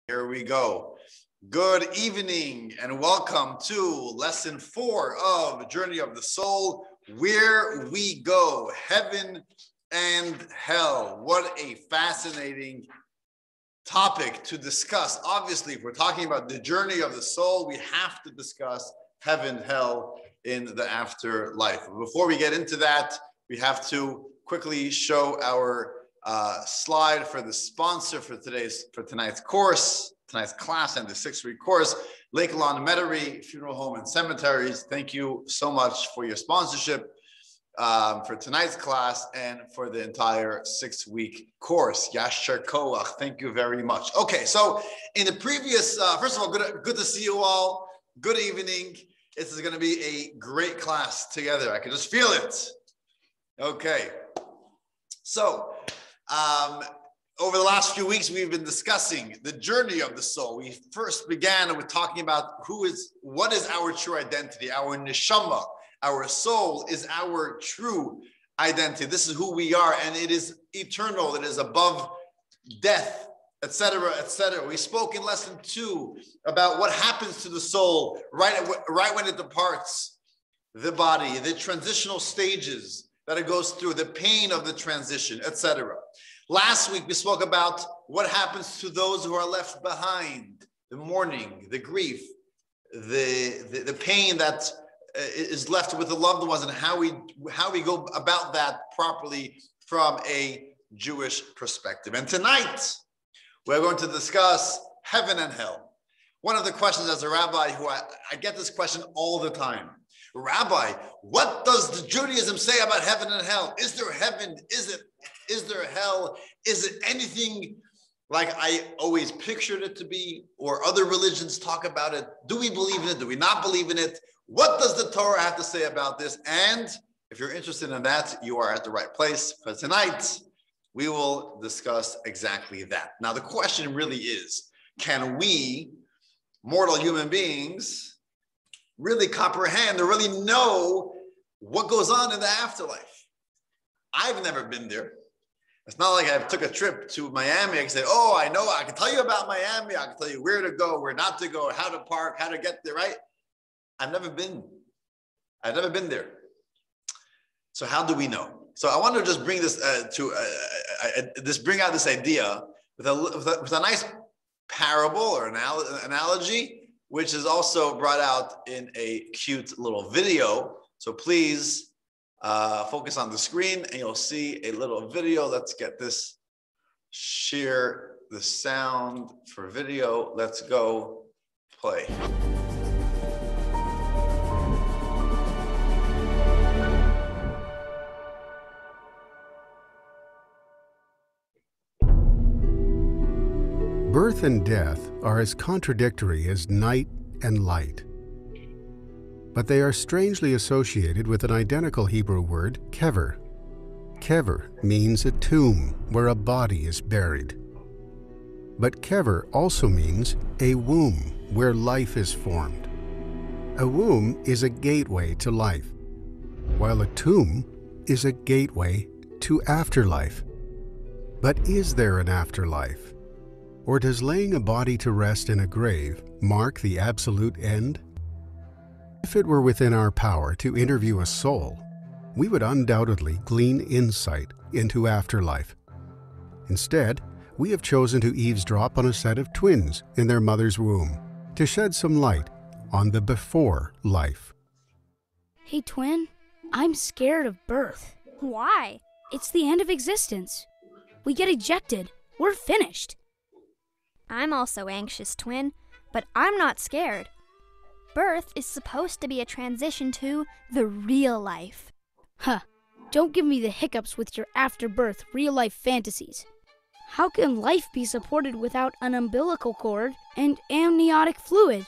Here we go. Good evening and welcome to lesson 4 of Journey of the Soul, Where We Go, Heaven and Hell. What a fascinating topic to discuss. Obviously, if we're talking about the journey of the soul, we have to discuss heaven, hell in the afterlife. Before we get into that, we have to quickly show our slide for the sponsor for tonight's class, and the 6-week course, Lake Lawn Metairie Funeral Home and Cemeteries. Thank you so much for your sponsorship for tonight's class and for the entire 6-week course. Yasher Koach, thank you very much. Okay, so in the previous, first of all, good to see you all. Good evening. This is going to be a great class together. I can just feel it. Okay, so over the last few weeks, we've been discussing the journey of the soul. We first began with talking about what is our true identity. Our neshama, our soul, is our true identity. This is who we are, and it is eternal. It is above death, etc., etc. We spoke in lesson 2 about what happens to the soul right when it departs the body, the transitional stages that it goes through, the pain of the transition, etc. Last week, we spoke about what happens to those who are left behind, the mourning, the grief, the pain that is left with the loved ones, and how we go about that properly from a Jewish perspective. And tonight, we're going to discuss heaven and hell. One of the questions as a rabbi, who I get this question all the time. Rabbi, what does the Judaism say about heaven and hell? Is there heaven? Is there hell? Is it anything like I always pictured it to be, or other religions talk about it? Do we believe in it? Do we not believe in it? What does the Torah have to say about this? And if you're interested in that, you are at the right place, because tonight we will discuss exactly that. Now, the question really is, can we, mortal human beings, really comprehend or really know what goes on in the afterlife? I've never been there. It's not like I took a trip to Miami and said, oh, I know, I can tell you about Miami. I can tell you where to go, where not to go, how to park, how to get there, right? I've never been there. So how do we know? So I want to just bring this bring out this idea with a nice parable or analogy, which is also brought out in a cute little video. So please focus on the screen and you'll see a little video. Let's get this, share the sound for video. Let's go play. Birth and death are as contradictory as night and light. But they are strangely associated with an identical Hebrew word, kever. Kever means a tomb where a body is buried. But kever also means a womb where life is formed. A womb is a gateway to life, while a tomb is a gateway to afterlife. But is there an afterlife? Or does laying a body to rest in a grave mark the absolute end? If it were within our power to interview a soul, we would undoubtedly glean insight into afterlife. Instead, we have chosen to eavesdrop on a set of twins in their mother's womb to shed some light on the before life. Hey, twin, I'm scared of birth. Why? It's the end of existence. We get ejected. We're finished. I'm also anxious, twin, but I'm not scared. Birth is supposed to be a transition to the real life. Huh. Don't give me the hiccups with your after-birth real-life fantasies. How can life be supported without an umbilical cord and amniotic fluid?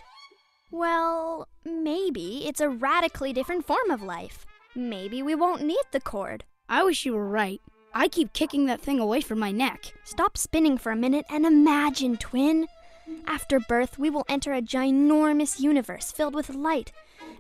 Well, maybe it's a radically different form of life. Maybe we won't need the cord. I wish you were right. I keep kicking that thing away from my neck. Stop spinning for a minute and imagine, twin. After birth, we will enter a ginormous universe filled with light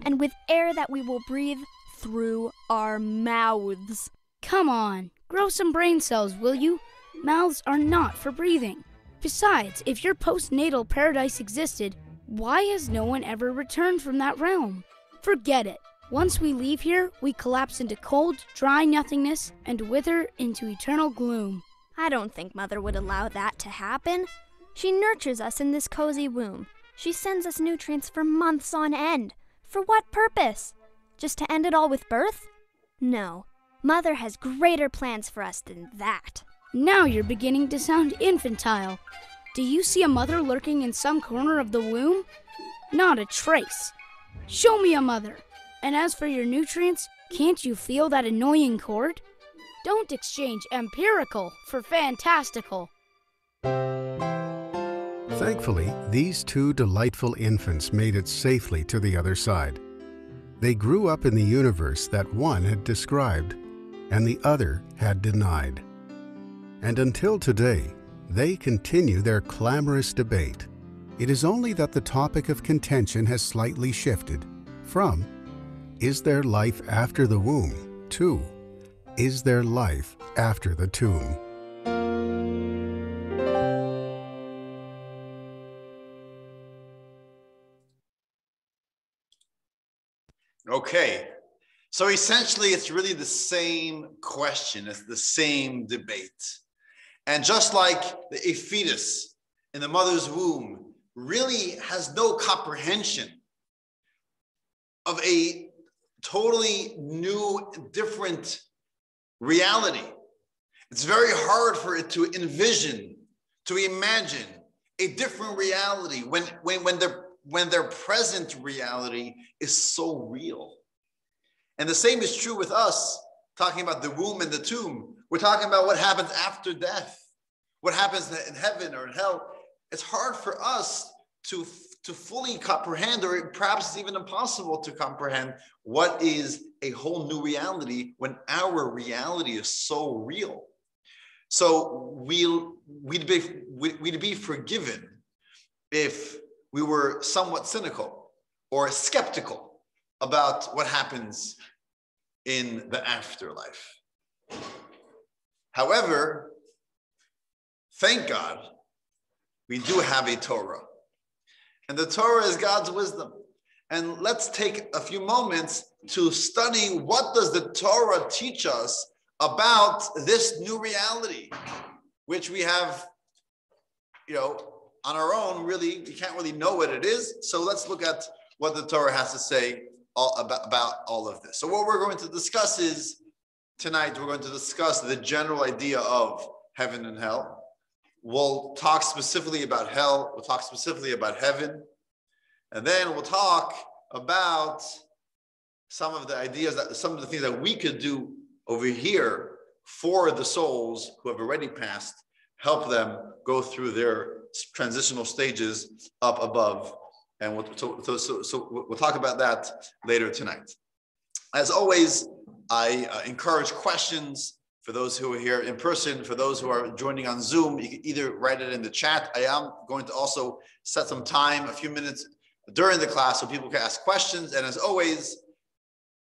and with air that we will breathe through our mouths. Come on, grow some brain cells, will you? Mouths are not for breathing. Besides, if your postnatal paradise existed, why has no one ever returned from that realm? Forget it. Once we leave here, we collapse into cold, dry nothingness and wither into eternal gloom. I don't think Mother would allow that to happen. She nurtures us in this cozy womb. She sends us nutrients for months on end. For what purpose? Just to end it all with birth? No. Mother has greater plans for us than that. Now you're beginning to sound infantile. Do you see a mother lurking in some corner of the womb? Not a trace. Show me a mother. And as for your nutrients, can't you feel that annoying cord? Don't exchange empirical for fantastical. Thankfully, these two delightful infants made it safely to the other side. They grew up in the universe that one had described and the other had denied. And until today, they continue their clamorous debate. It is only that the topic of contention has slightly shifted from, is there life after the womb, to, is there life after the tomb? Okay, so essentially it's really the same question, it's the same debate. And just like a fetus in the mother's womb really has no comprehension of a totally new, different reality. It's very hard for it to envision, to imagine a different reality when their present reality is so real. And the same is true with us, talking about the womb and the tomb. We're talking about what happens after death, what happens in heaven or in hell. It's hard for us to fully comprehend, or perhaps it's even impossible to comprehend, what is a whole new reality when our reality is so real. So we'd be forgiven if we were somewhat cynical or skeptical about what happens in the afterlife. However, thank God, we do have a Torah. And the Torah is God's wisdom. And let's take a few moments to study what does the Torah teach us about this new reality, which we have, on our own, really, we can't really know what it is. So let's look at what the Torah has to say about all of this. So what we're going to discuss is, tonight, we're going to discuss the general idea of heaven and hell. We'll talk specifically about hell. We'll talk specifically about heaven. And then we'll talk about some of the things that we could do over here for the souls who have already passed, help them go through their transitional stages up above. And we'll talk about that later tonight. As always, I encourage questions for those who are here in person. For those who are joining on Zoom, you can either write it in the chat. I am going to also set some time, a few minutes during the class, so people can ask questions. And as always,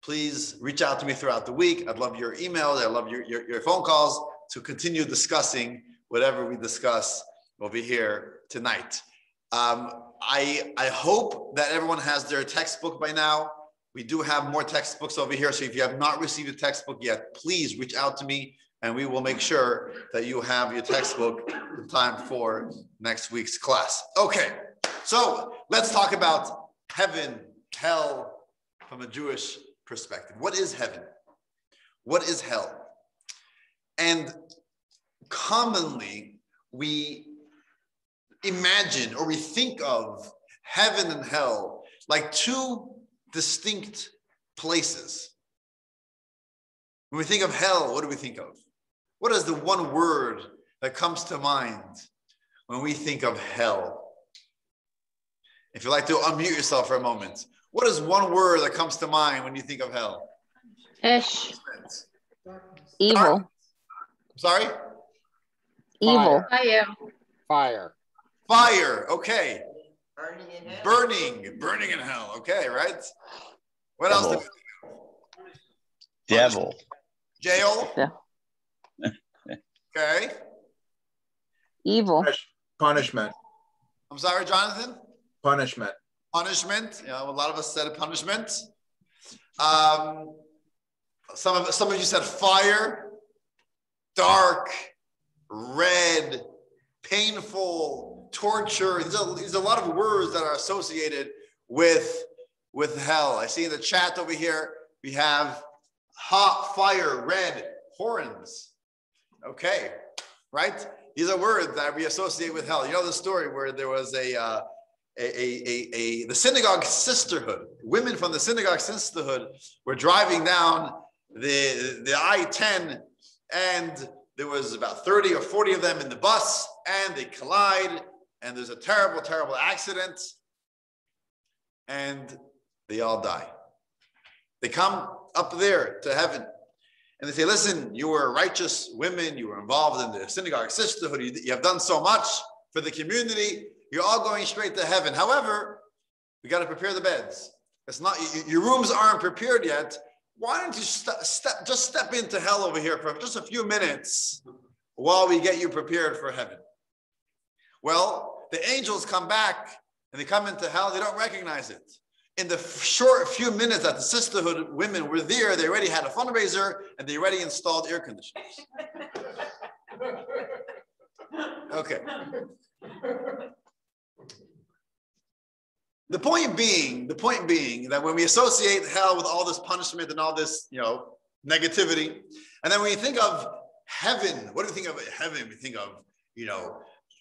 please reach out to me throughout the week. I'd love your emails. I love your phone calls to continue discussing whatever we discuss over here tonight. I hope that everyone has their textbook by now. We do have more textbooks over here. So if you have not received a textbook yet, please reach out to me and we will make sure that you have your textbook in time for next week's class. Okay, so let's talk about heaven, hell from a Jewish perspective. What is heaven? What is hell? And commonly we imagine or we think of heaven and hell like two distinct places. When we think of hell, what do we think of? What is the one word that comes to mind when we think of hell? If you'd like to unmute yourself for a moment, what is one word that comes to mind when you think of hell? Ish. Evil. Sorry? Evil. Fire. Fire. Okay. Burning in hell. Burning in hell. Okay, right? What else? Do we Devil. Jail. Yeah. Okay. Evil. Punishment. I'm sorry, Jonathan? Punishment. Punishment. A lot of us said punishment. Some of you said fire, dark, red, painful, torture. These are a lot of words that are associated with hell. I see in the chat over here, we have hot, fire, red, horns. Okay, right? These are words that we associate with hell. You know the story where there was the synagogue sisterhood. Women from the synagogue sisterhood were driving down the I-10, and there was about 30 or 40 of them in the bus, and they collide, and there's a terrible, terrible accident, and they all die. They come up there to heaven, and they say, listen, you were righteous women, you were involved in the synagogue sisterhood, you have done so much for the community, you're all going straight to heaven. However, we got to prepare the beds. It's not, your rooms aren't prepared yet. Why don't you step into hell over here for just a few minutes while we get you prepared for heaven? Well, the angels come back and they come into hell, they don't recognize it. In the short few minutes that the sisterhood women were there, they already had a fundraiser and they already installed air conditioners. Okay. The point being that when we associate hell with all this punishment and all this, negativity, and then when you think of heaven, what do we think of heaven? We think of,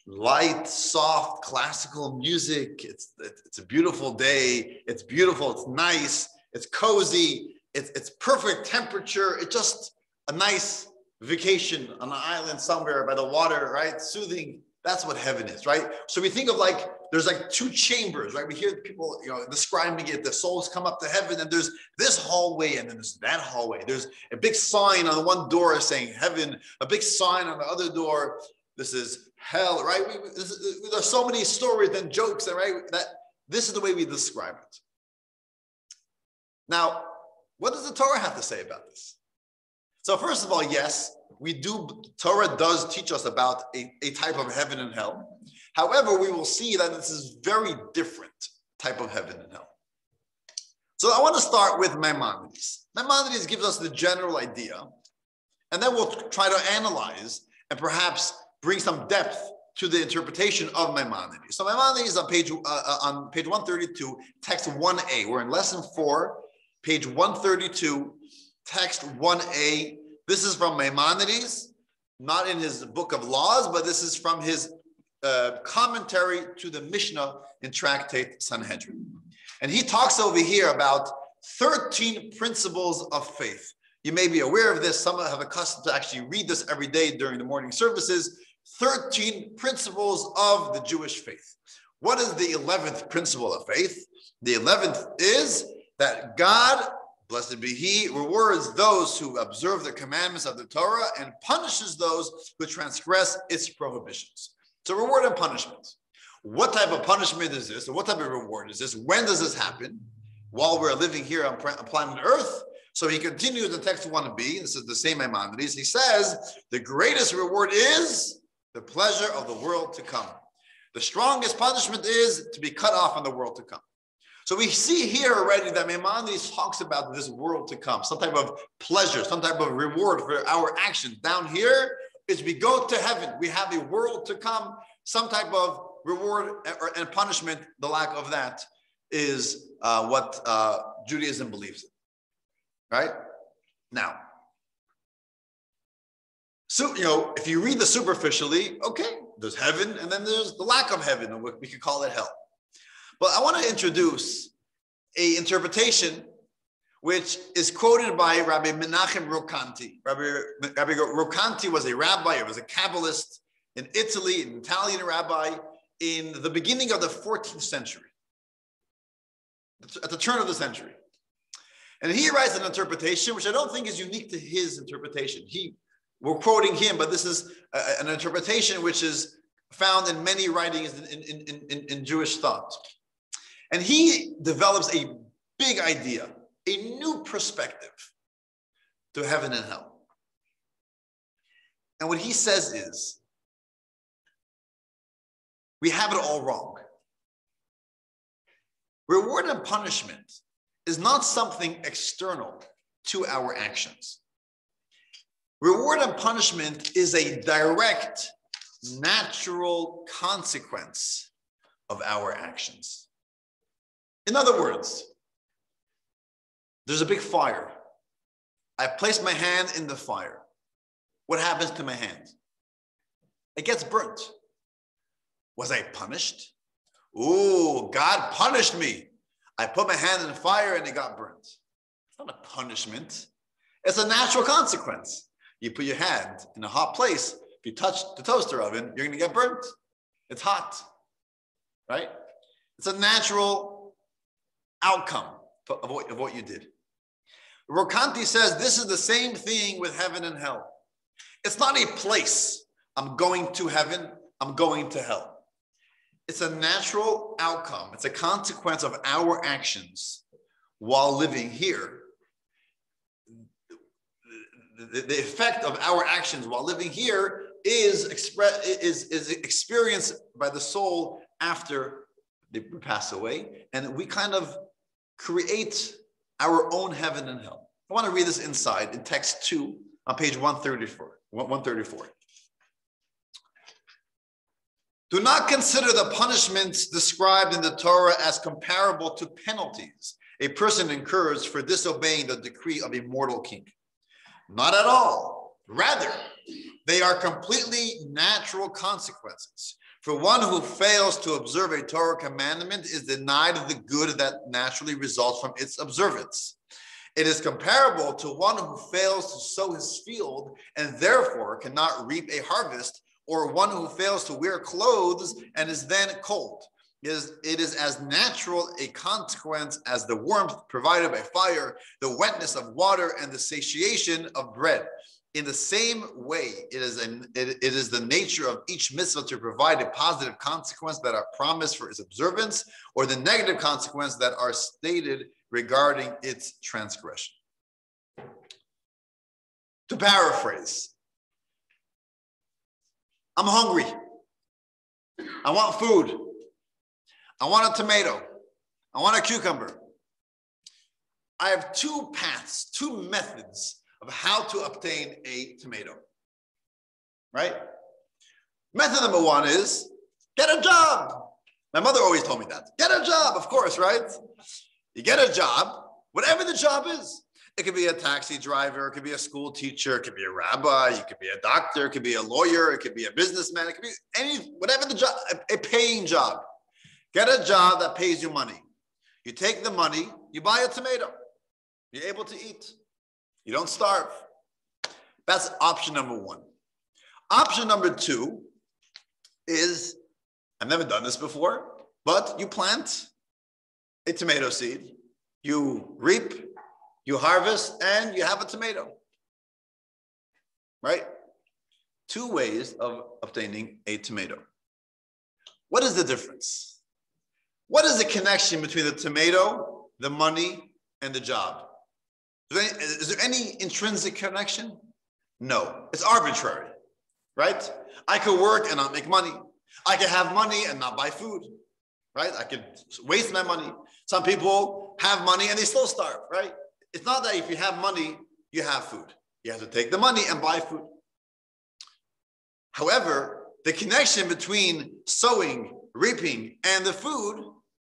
light, soft, classical music. It's a beautiful day. It's beautiful. It's nice. It's cozy. It's perfect temperature. It's just a nice vacation on an island somewhere by the water, right? Soothing. That's what heaven is, right? So we think of there's two chambers, right? We hear people, describing it. The souls come up to heaven, and there's this hallway, and then there's that hallway. There's a big sign on one door saying heaven, a big sign on the other door. This is hell, right? There's so many stories and jokes, right? That this is the way we describe it. Now, what does the Torah have to say about this? So first of all, yes, Torah does teach us about a type of heaven and hell. However, we will see that this is very different type of heaven and hell. So I want to start with Maimonides. Maimonides gives us the general idea, and then we'll try to analyze and perhaps bring some depth to the interpretation of Maimonides. So Maimonides is on page 132, text 1a. We're in lesson 4, page 132, text 1a. This is from Maimonides, not in his book of laws, but this is from his commentary to the Mishnah in Tractate Sanhedrin. And he talks over here about 13 principles of faith. You may be aware of this. Some have accustomed to actually read this every day during the morning services. 13 principles of the Jewish faith. What is the 11th principle of faith? The 11th is that God, blessed be He, rewards those who observe the commandments of the Torah and punishes those who transgress its prohibitions. So reward and punishment. What type of punishment is this? Or what type of reward is this? When does this happen? While we're living here on planet Earth. So he continues in text 1b. This is the same Maimonides. He says, the greatest reward is the pleasure of the world to come. The strongest punishment is to be cut off in the world to come. So we see here already that Maimonides talks about this world to come, some type of pleasure, some type of reward for our actions. Down here is we go to heaven. We have a world to come, some type of reward and punishment. The lack of that is what Judaism believes in, right? Now, so, if you read this superficially, okay, there's heaven, and then there's the lack of heaven, and we could call it hell. But I want to introduce an interpretation which is quoted by Rabbi Menachem Rocanti. Rabbi Rocanti was a rabbi, he was a Kabbalist in Italy, an Italian rabbi, in the beginning of the 14th century, at the turn of the century. And he writes an interpretation, which I don't think is unique to his interpretation. We're quoting him, but this is an interpretation which is found in many writings in Jewish thought. And he develops a big idea, a new perspective to heaven and hell. And what he says is We have it all wrong. Reward and punishment is not something external to our actions. Reward and punishment is a direct, natural consequence of our actions. In other words, there's a big fire. I place my hand in the fire. What happens to my hand? It gets burnt. Was I punished? Ooh, God punished me. I put my hand in the fire and it got burnt. It's not a punishment. It's a natural consequence. You put your hand in a hot place. If you touch the toaster oven, you're going to get burnt. It's hot, right? It's a natural outcome of what you did. Rokanti says this is the same thing with heaven and hell. It's not a place. I'm going to heaven. I'm going to hell. It's a natural outcome. It's a consequence of our actions while living here. The effect of our actions while living here is experienced by the soul after they pass away. And we kind of create our own heaven and hell. I want to read this inside in text 2 on page 134. Do not consider the punishments described in the Torah as comparable to penalties a person incurs for disobeying the decree of a mortal king. Not at all. Rather, they are completely natural consequences. For one who fails to observe a Torah commandment is denied the good that naturally results from its observance. It is comparable to one who fails to sow his field and therefore cannot reap a harvest, or one who fails to wear clothes and is then cold. It is as natural a consequence as the warmth provided by fire, the wetness of water, and the satiation of bread. In the same way, it is the nature of each mitzvah to provide a positive consequence that are promised for its observance, or the negative consequence that are stated regarding its transgression. To paraphrase, I'm hungry. I want food. I want a tomato. I want a cucumber. I have two paths, two methods of how to obtain a tomato, right? Method number one is get a job. My mother always told me that. Get a job, of course, right? You get a job, whatever the job is. It could be a taxi driver, it could be a school teacher, it could be a rabbi, it could be a doctor, it could be a lawyer, it could be a businessman, it could be whatever the job, a paying job. Get a job that pays you money. You take the money, you buy a tomato. You're able to eat. You don't starve. That's option number one. Option number two is, I've never done this before, but you plant a tomato seed, you reap, you harvest, and you have a tomato, right? Two ways of obtaining a tomato. What is the difference? What is the connection between the tomato, the money, and the job? Is there any intrinsic connection? No, it's arbitrary, right? I could work and not make money. I could have money and not buy food, right? I could waste my money. Some people have money and they still starve, right? It's not that if you have money, you have food. You have to take the money and buy food. However, the connection between sowing, reaping, and the food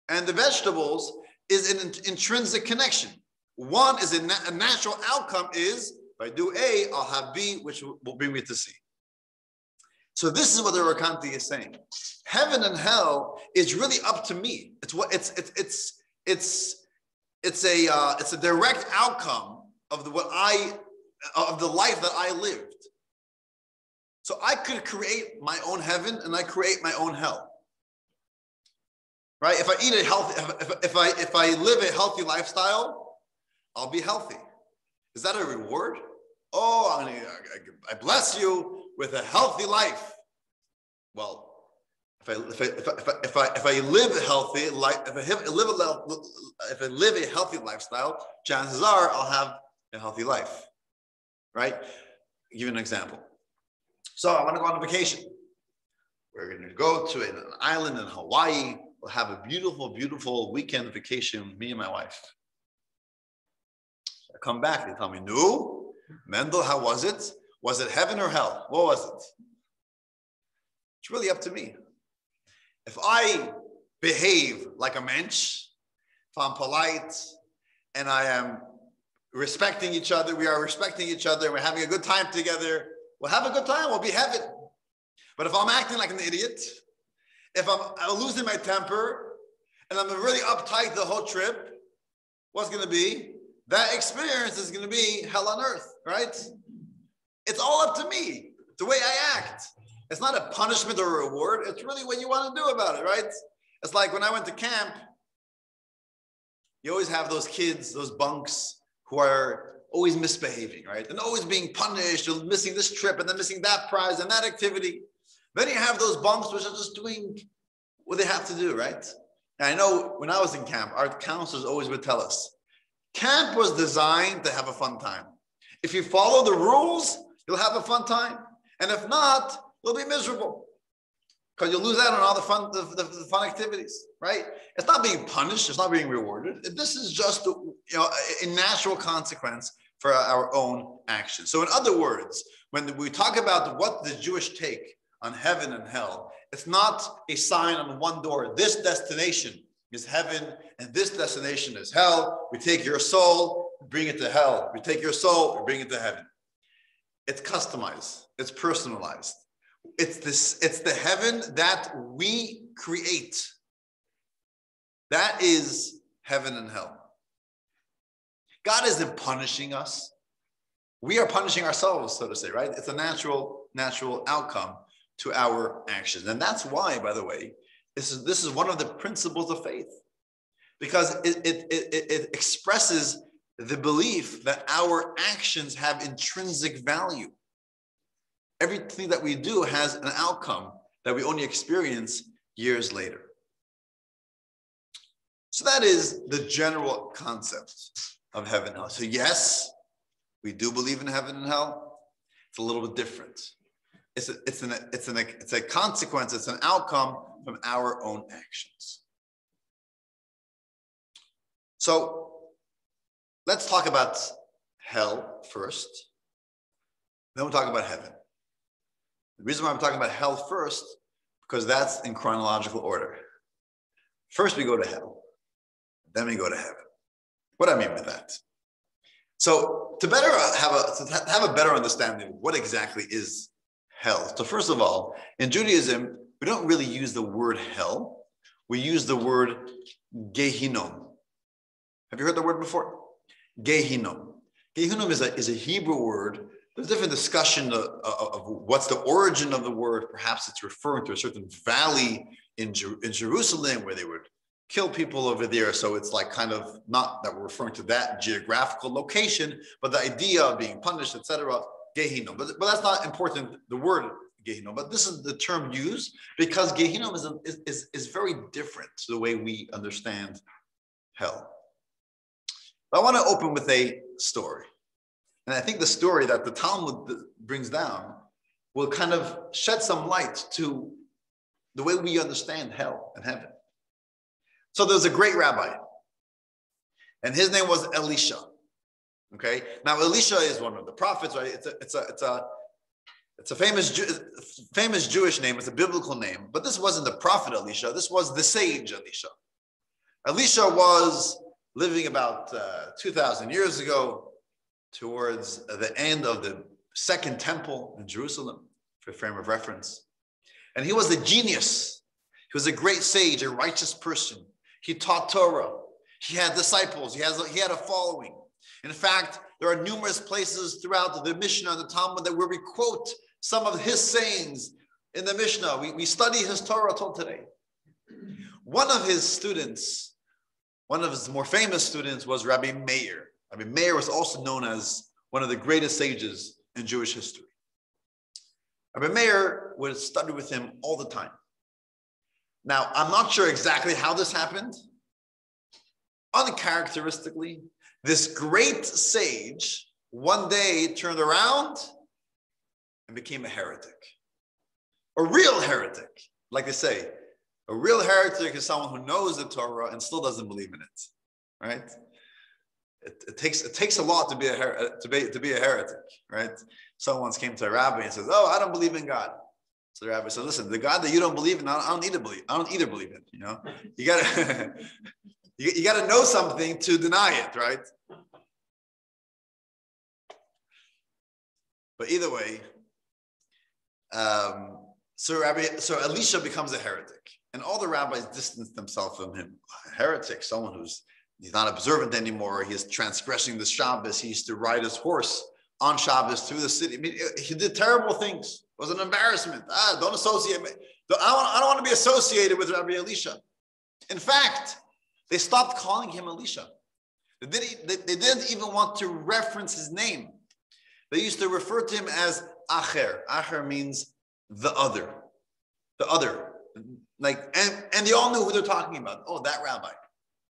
and the vegetables is an intrinsic connection. One is a natural outcome is, if I do A, I'll have B, which will bring me to C. So this is what the Rakanti is saying. Heaven and hell is really up to me. It's a direct outcome of the life that I lived. So I could create my own heaven and I create my own hell. Right? If I eat a healthy, if I live a healthy lifestyle, I'll be healthy. Is that a reward? Oh, I bless you with a healthy life. Well, if I live a healthy life, if I live a healthy lifestyle, chances are I'll have a healthy life, right? I'll give you an example. So I want to go on a vacation. We're going to go to an island in Hawaii. We'll have a beautiful, beautiful weekend vacation, me and my wife. I come back, they tell me, no, Mendel, how was it? Was it heaven or hell? What was it? It's really up to me. If I behave like a mensch, if I'm polite and I am respecting each other, we are respecting each other, and we're having a good time together, we'll have a good time, we'll be heaven. But if I'm acting like an idiot, if I'm losing my temper, and I'm really uptight the whole trip, what's going to be? That experience is going to be hell on earth, right? It's all up to me, the way I act. It's not a punishment or a reward. It's really what you want to do about it, right? It's like when I went to camp, you always have those kids, those bunks who are always misbehaving, right? And always being punished, or missing this trip and then missing that prize and that activity. Then you have those bunks which are just doing what they have to do, right? And I know when I was in camp, our counselors always would tell us, camp was designed to have a fun time. If you follow the rules, you'll have a fun time. And if not, you'll be miserable because you'll lose out on all the fun activities, right? It's not being punished. It's not being rewarded. This is just a natural consequence for our own actions. So in other words, when we talk about what the Jewish take on heaven and hell, it's not a sign on one door. This destination is heaven and this destination is hell. We take your soul, bring it to hell. We take your soul, we bring it to heaven. It's customized. It's personalized. It's the heaven that we create. That is heaven and hell. God isn't punishing us. We are punishing ourselves, so to say, right? It's a natural outcome to our actions. And that's why, by the way, this is one of the principles of faith, because it expresses the belief that our actions have intrinsic value. Everything that we do has an outcome that we only experience years later. So that is the general concept of heaven and hell. So yes, we do believe in heaven and hell. It's a little bit different. It's a consequence, it's an outcome from our own actions. So let's talk about hell first. Then we'll talk about heaven. The reason why I'm talking about hell first, because that's in chronological order. First we go to hell, then we go to heaven. What do I mean by that? So to better have a better understanding of what exactly is hell. So first of all, in Judaism, we don't really use the word hell. We use the word Gehenna. Have you heard the word before? Gehenna. Gehenna is a Hebrew word. There's different discussion of what's the origin of the word. Perhaps it's referring to a certain valley in Jerusalem where they would kill people over there. So it's like kind of not that we're referring to that geographical location, but the idea of being punished, etc. Gehenna. But that's not important, the word Gehenna. But this is the term used because Gehenna is very different to the way we understand hell. But I want to open with a story. And I think the story that the Talmud brings down will kind of shed some light to the way we understand hell and heaven. So there's a great rabbi, and his name was Elisha. Okay, now Elisha is one of the prophets, right? It's a famous Jewish name. It's a biblical name, but this wasn't the prophet Elisha. This was the sage Elisha. Elisha was living about 2,000 years ago, towards the end of the Second Temple in Jerusalem, for a frame of reference. And he was a genius. He was a great sage, a righteous person. He taught Torah. He had disciples. He had a following. In fact, there are numerous places throughout the Mishnah and the Talmud where we quote some of his sayings in the Mishnah. We study his Torah till today. One of his students, one of his more famous students, was Rabbi Meir. Rabbi Meir was also known as one of the greatest sages in Jewish history. Rabbi Meir would study with him all the time. Now, I'm not sure exactly how this happened. Uncharacteristically, this great sage one day turned around and became a heretic. A real heretic, like they say, a real heretic is someone who knows the Torah and still doesn't believe in it, right? It takes a lot to be a heretic, right? Someone once came to a rabbi and says, "Oh, I don't believe in God." So the rabbi said, "Listen, the God that you don't believe in, I don't either believe in. You know, you gotta you gotta know something to deny it, right?" But either way, so Elisha becomes a heretic, and all the rabbis distance themselves from him. A heretic, someone he's not observant anymore. He is transgressing the Shabbos. He used to ride his horse on Shabbos through the city. I mean, he did terrible things. It was an embarrassment. Don't associate me. I don't want to be associated with Rabbi Elisha. In fact, they stopped calling him Elisha. They didn't even want to reference his name. They used to refer to him as Acher. Acher means the other. The other. And they all knew who they're talking about. Oh, that rabbi.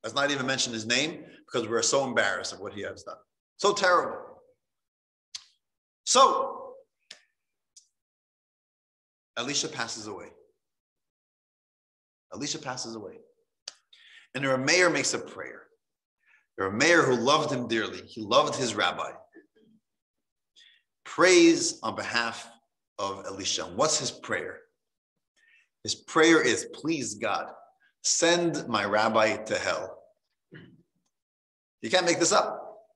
Let's not even mention his name because we're so embarrassed of what he has done. So terrible. So, Elisha passes away. Elisha passes away. And the Rameir makes a prayer. The Rameir who loved him dearly, he loved his rabbi, prays on behalf of Elisha. What's his prayer? His prayer is, please God, send my rabbi to hell. You can't make this up.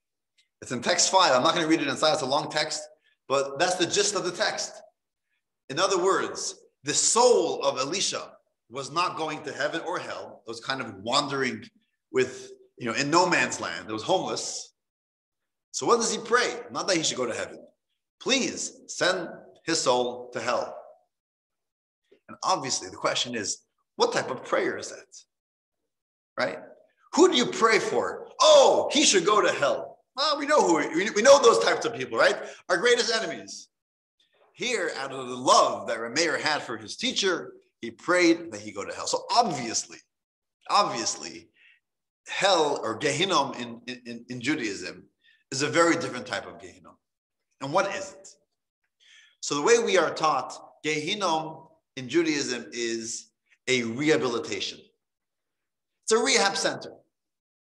It's in text 5. I'm not going to read it inside. It's a long text, but that's the gist of the text. In other words, the soul of Elisha was not going to heaven or hell. It was kind of wandering in no man's land. It was homeless. So what does he pray? Not that he should go to heaven. Please send his soul to hell. And obviously the question is, what type of prayer is that? Right? Who do you pray for? Oh, he should go to hell. Well, we know those types of people, right? Our greatest enemies. Here, out of the love that Rameir had for his teacher, he prayed that he go to hell. So obviously, hell or Gehenna in Judaism is a very different type of Gehenna. And what is it? So the way we are taught, Gehenna in Judaism is a rehabilitation. It's a rehab center.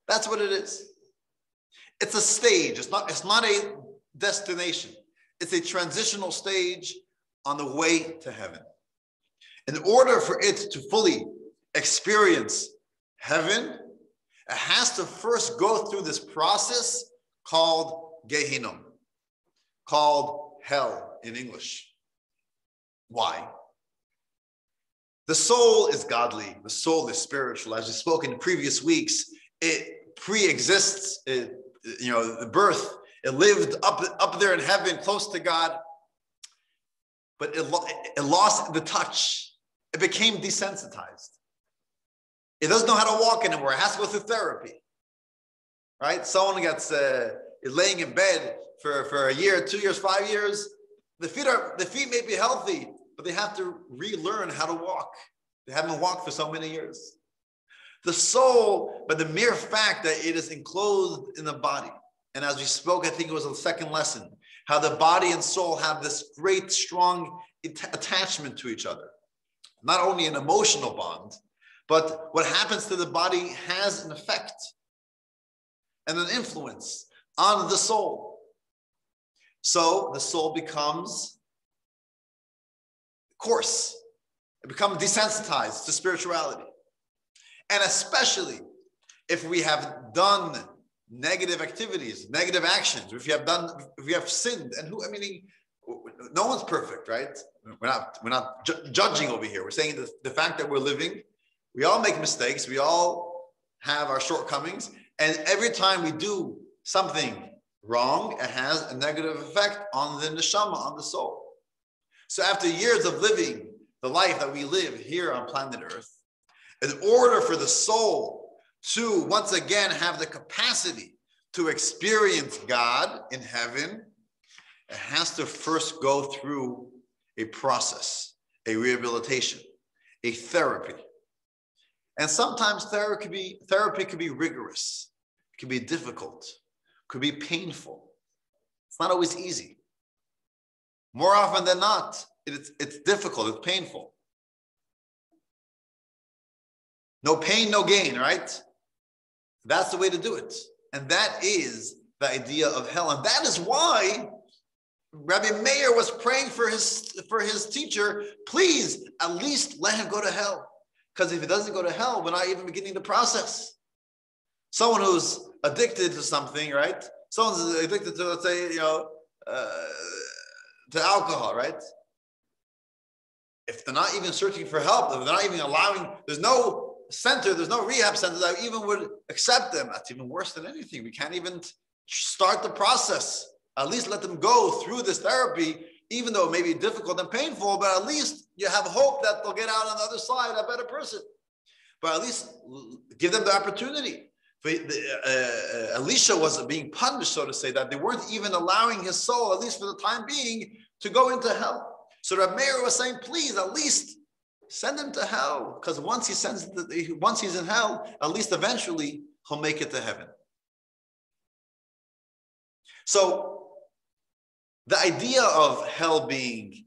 That's what it is. It's a stage. It's not a destination. It's a transitional stage on the way to heaven. In order for it to fully experience heaven, it has to first go through this process called Gehenna, called hell in English. Why? The soul is godly. The soul is spiritual. As we spoke in previous weeks, it pre-exists. The birth. It lived up there in heaven, close to God. But it lost the touch. It became desensitized. It doesn't know how to walk anymore. It has to go through therapy. Right? Someone gets laying in bed for a year, 2 years, 5 years. The feet may be healthy, but they have to relearn how to walk. They haven't walked for so many years. The soul, but the mere fact that it is enclosed in the body. And as we spoke, I think it was the second lesson, how the body and soul have this great, strong attachment to each other. Not only an emotional bond, but what happens to the body has an effect and an influence on the soul. So the soul becomes coarse. It becomes desensitized to spirituality. And especially if we have done negative activities, negative actions, if we have sinned, and no one's perfect, right? We're not judging over here. We're saying the fact that we're living, we all make mistakes, we all have our shortcomings, and every time we do something wrong, it has a negative effect on the neshama, on the soul. So after years of living the life that we live here on planet Earth, in order for the soul to once again have the capacity to experience God in heaven, it has to first go through a process, a rehabilitation, a therapy. And sometimes therapy can be rigorous, it can be difficult, it could be painful. It's not always easy. More often than not, it's difficult, it's painful. No pain, no gain, right? That's the way to do it. And that is the idea of hell. And that is why Rabbi Meir was praying for his teacher, please, at least let him go to hell. Because if he doesn't go to hell, we're not even beginning the process. Someone who's addicted to something, right? Someone's addicted to, let's say, to alcohol, right? If they're not even searching for help, if they're not even allowing, there's no center, there's no rehab center that even would accept them. That's even worse than anything. We can't even start the process. At least let them go through this therapy, even though it may be difficult and painful, but at least you have hope that they'll get out on the other side a better person. But at least give them the opportunity. Elisha was being punished, so to say, that they weren't even allowing his soul, at least for the time being, to go into hell. So Rabbi Meir was saying, please, at least send him to hell, because once he's in hell, at least eventually he'll make it to heaven. So the idea of hell being,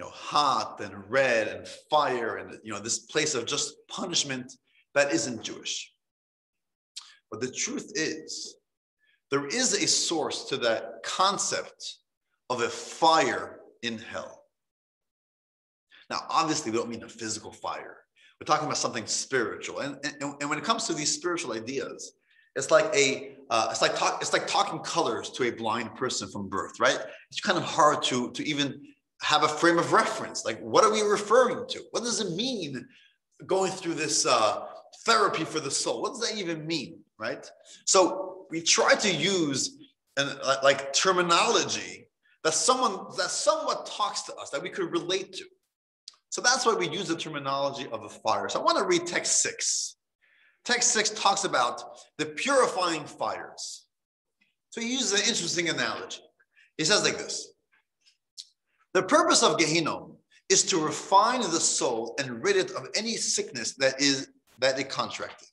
hot and red and fire and this place of just punishment, that isn't Jewish. But the truth is, there is a source to that concept of a fire in hell. Now, obviously, we don't mean a physical fire. We're talking about something spiritual. And when it comes to these spiritual ideas, it's like talking colors to a blind person from birth, right? It's kind of hard to even have a frame of reference. Like, what are we referring to? What does it mean going through this therapy for the soul? What does that even mean, right? So we try to use terminology that somewhat talks to us, that we could relate to. So that's why we use the terminology of a fire. So I want to read text 6. Text 6 talks about the purifying fires. So he uses an interesting analogy. He says like this: the purpose of Gehenna is to refine the soul and rid it of any sickness that it contracted.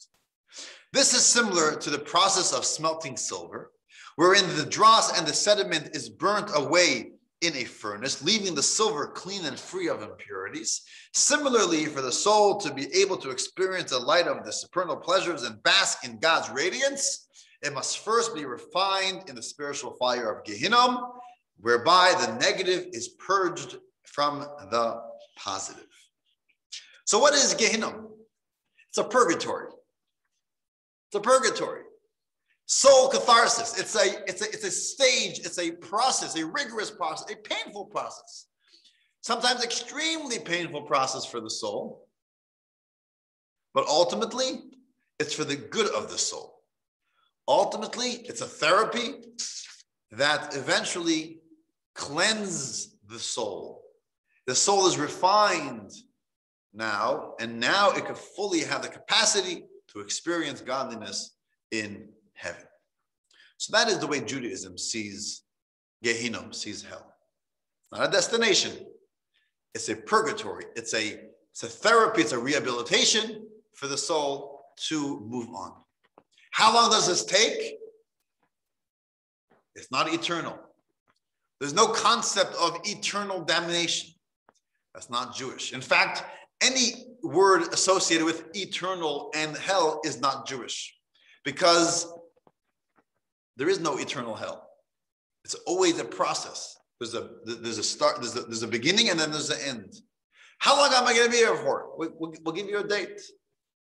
This is similar to the process of smelting silver, wherein the dross and the sediment is burnt away in a furnace, leaving the silver clean and free of impurities. Similarly, for the soul to be able to experience the light of the supernal pleasures and bask in God's radiance, it must first be refined in the spiritual fire of Gehenna, whereby the negative is purged from the positive. So what is Gehenna? It's a purgatory. It's a purgatory. Soul catharsis. It's a stage, it's a process, a rigorous process, a painful process. Sometimes extremely painful process for the soul. But ultimately, it's for the good of the soul. Ultimately, it's a therapy that eventually cleanses the soul. The soul is refined now, and now it can fully have the capacity to experience godliness in heaven. So that is the way Judaism sees Gehenna, sees hell. Not a destination. It's a purgatory. It's a therapy. It's a rehabilitation for the soul to move on. How long does this take? It's not eternal. There's no concept of eternal damnation. That's not Jewish. In fact, any word associated with eternal and hell is not Jewish, because there is no eternal hell. It's always a process. There's a start, there's a beginning, and then there's an end. How long am I going to be here for? We'll give you a date.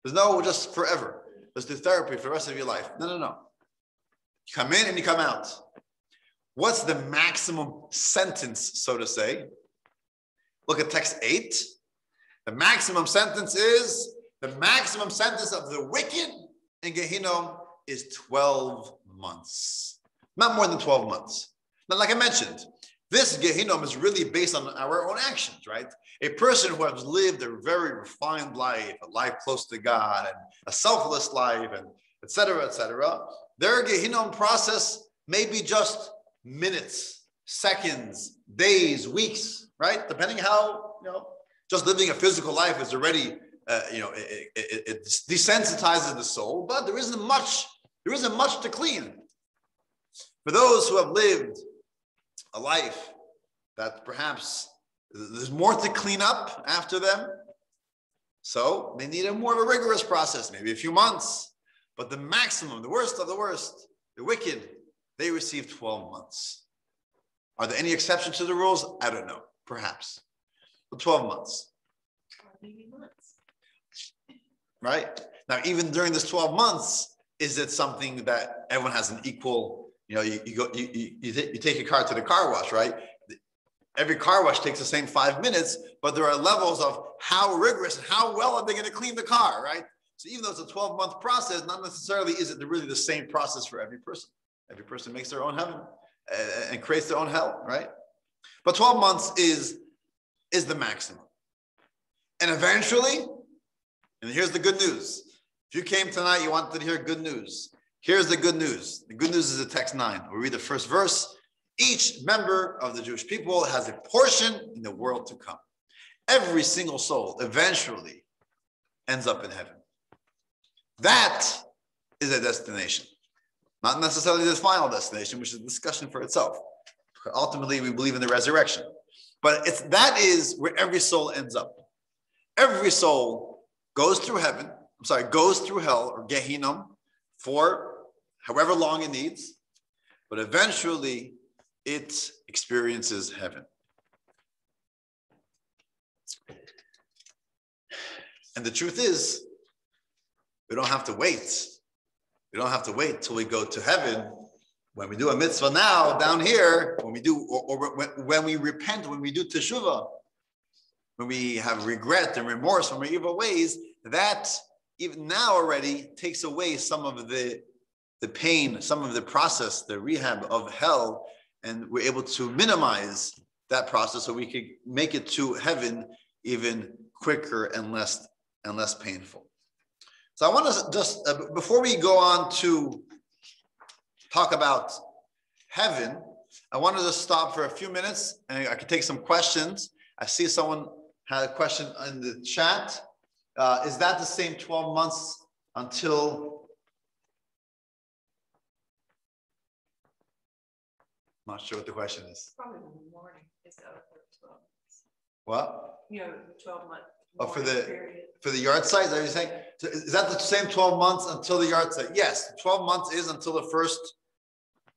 There's no just forever. Let's do therapy for the rest of your life. No. You come in and you come out. What's the maximum sentence, so to say? Look at text 8. The maximum sentence is, the maximum sentence of the wicked in Gehenna is 12 months. Not more than 12 months. Now, like I mentioned, this Gehenna is really based on our own actions, right? A person who has lived a very refined life, a life close to God, and a selfless life, and et cetera, their Gehenna process may be just minutes, seconds, days, weeks, right? Depending how, just living a physical life is already, it desensitizes the soul, but there isn't much to clean. For those who have lived a life that perhaps There's more to clean up after them. So they need a more of a rigorous process, maybe a few months. But the maximum, the worst of the worst, the wicked, they receive 12 months. Are there any exceptions to the rules? I don't know, perhaps. But 12 months. Maybe months. Right? Now, even during this 12 months, is it something that everyone has an equal, you take your car to the car wash, right? Every car wash takes the same 5 minutes, but there are levels of how rigorous and how well are they going to clean the car, right? So even though it's a 12-month process, not necessarily is it really the same process for every person. Every person makes their own heaven and creates their own hell, right? But 12 months is the maximum. And eventually, and here's the good news. If you came tonight, you wanted to hear good news. Here's the good news. The good news is in text 9. We'll read the first verse. Each member of the Jewish people has a portion in the world to come. Every single soul eventually ends up in heaven. That is a destination. Not necessarily the final destination, which is a discussion for itself. Ultimately, we believe in the resurrection. But that is where every soul ends up. Every soul goes through goes through hell or Gehenna for however long it needs. But eventually, it experiences heaven. And the truth is, we don't have to wait. We don't have to wait till we go to heaven. When we do a mitzvah now, down here, when we do, or when we repent, when we do teshuvah, when we have regret and remorse from our evil ways, that even now already takes away some of the pain, some of the process, the rehab of hell, and we're able to minimize that process so we can make it to heaven even quicker and less painful. So I want to just, before we go on to talk about heaven, I wanted to stop for a few minutes and I could take some questions. I see someone had a question in the chat. Is that the same 12 months until... I'm not sure what the question is. Probably in the morning is the other 12 months. What? 12 months. Oh, for the yard site, is that what you're saying? So is that the same 12 months until the yard site? Yes, 12 months is until the first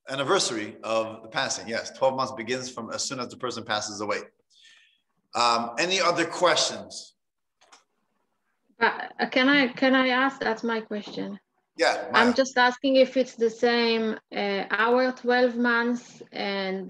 anniversary of the passing. Yes, 12 months begins from as soon as the person passes away. Any other questions? Can I ask? That's my question. Yeah, I'm just asking if it's the same our 12 months and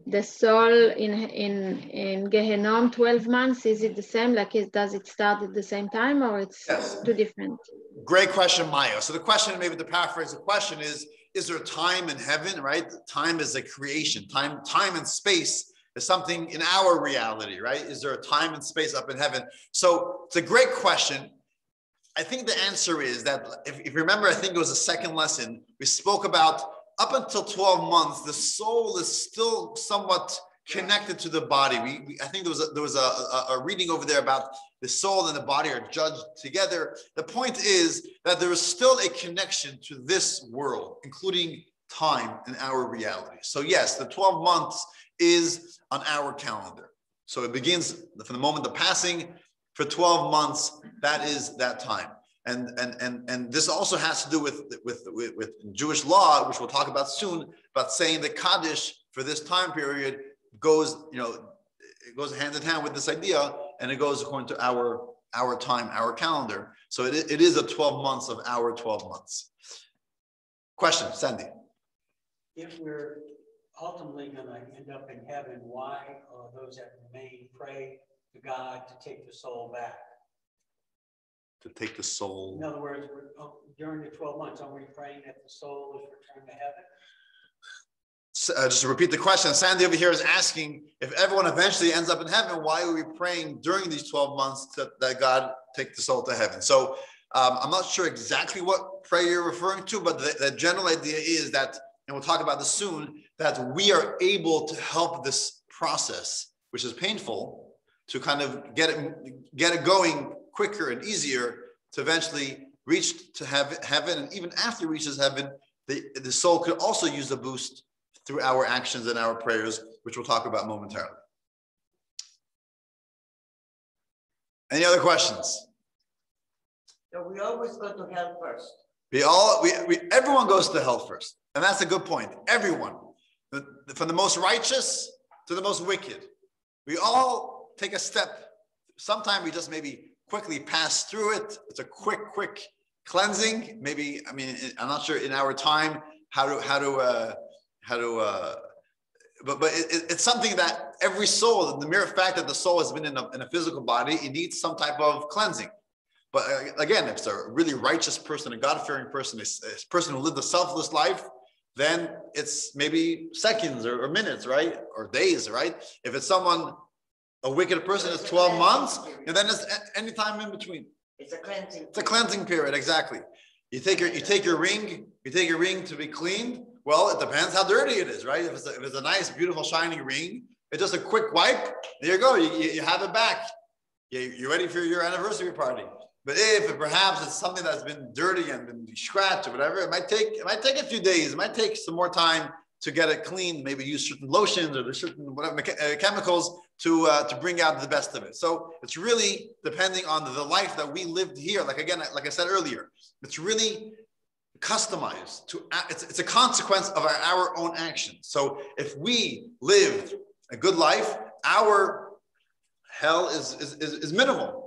the soul in Gehenna 12 months. Is it the same? Like, does it start at the same time, or it's too different? Great question, Maya. So the question, maybe to paraphrase the question, is there time in heaven? Right? Time is a creation. Time and space is something in our reality, right? Is there a time and space up in heaven? So it's a great question. I think the answer is that, if you remember, I think it was the second lesson, we spoke about up until 12 months, the soul is still somewhat connected to the body. I think there was a reading over there about the soul and the body are judged together. The point is that there is still a connection to this world, including time and our reality. So yes, the 12 months is on our calendar. So it begins from the moment of passing. For 12 months, that is that time. And this also has to do with Jewish law, which we'll talk about soon, about saying that Kaddish for this time period goes, it goes hand in hand with this idea, and it goes according to our time, our calendar. So it is a 12 months of our 12 months. Question, Sandy. If we're ultimately going to end up in heaven, why those that remain pray to God to take the soul back? To take the soul. In other words, during the 12 months, are we praying that the soul is returned to heaven? Just to repeat the question, Sandy over here is asking, if everyone eventually ends up in heaven, why are we praying during these 12 months that God take the soul to heaven? So I'm not sure exactly what prayer you're referring to, but the general idea is that, and we'll talk about this soon, that we are able to help this process, which is painful, to kind of get it going quicker and easier to eventually reach to heaven. And even after it reaches heaven, the soul could also use a boost through our actions and our prayers, which we'll talk about momentarily. Any other questions? So we always go to hell first. Everyone goes to hell first. And that's a good point. Everyone. From the most righteous to the most wicked. We all take a step. Sometimes we just maybe quickly pass through it. It's a quick cleansing. Maybe, I mean, I'm not sure in our time but it's something that every soul, the mere fact that the soul has been in a physical body, it needs some type of cleansing. But again, if it's a really righteous person, a God-fearing person, a person who lived a selfless life, then it's maybe seconds or minutes, right? Or days, right? If it's a wicked person, it's 12 months, and then it's any time in between. It's a cleansing. It's a cleansing period, exactly. You take your ring to be cleaned. Well, it depends how dirty it is, right? If it's a nice, beautiful, shining ring, it's just a quick wipe. There you go. You have it back. You're ready for your anniversary party. But if perhaps it's something that's been dirty and been scratched or whatever, it might take a few days. It might take some more time to get it clean. Maybe use certain lotions or there's certain chemicals to bring out the best of it. So it's really depending on the life that we lived here. Like I said earlier, it's really customized it's a consequence of our own actions. So if we lived a good life, our hell is minimal.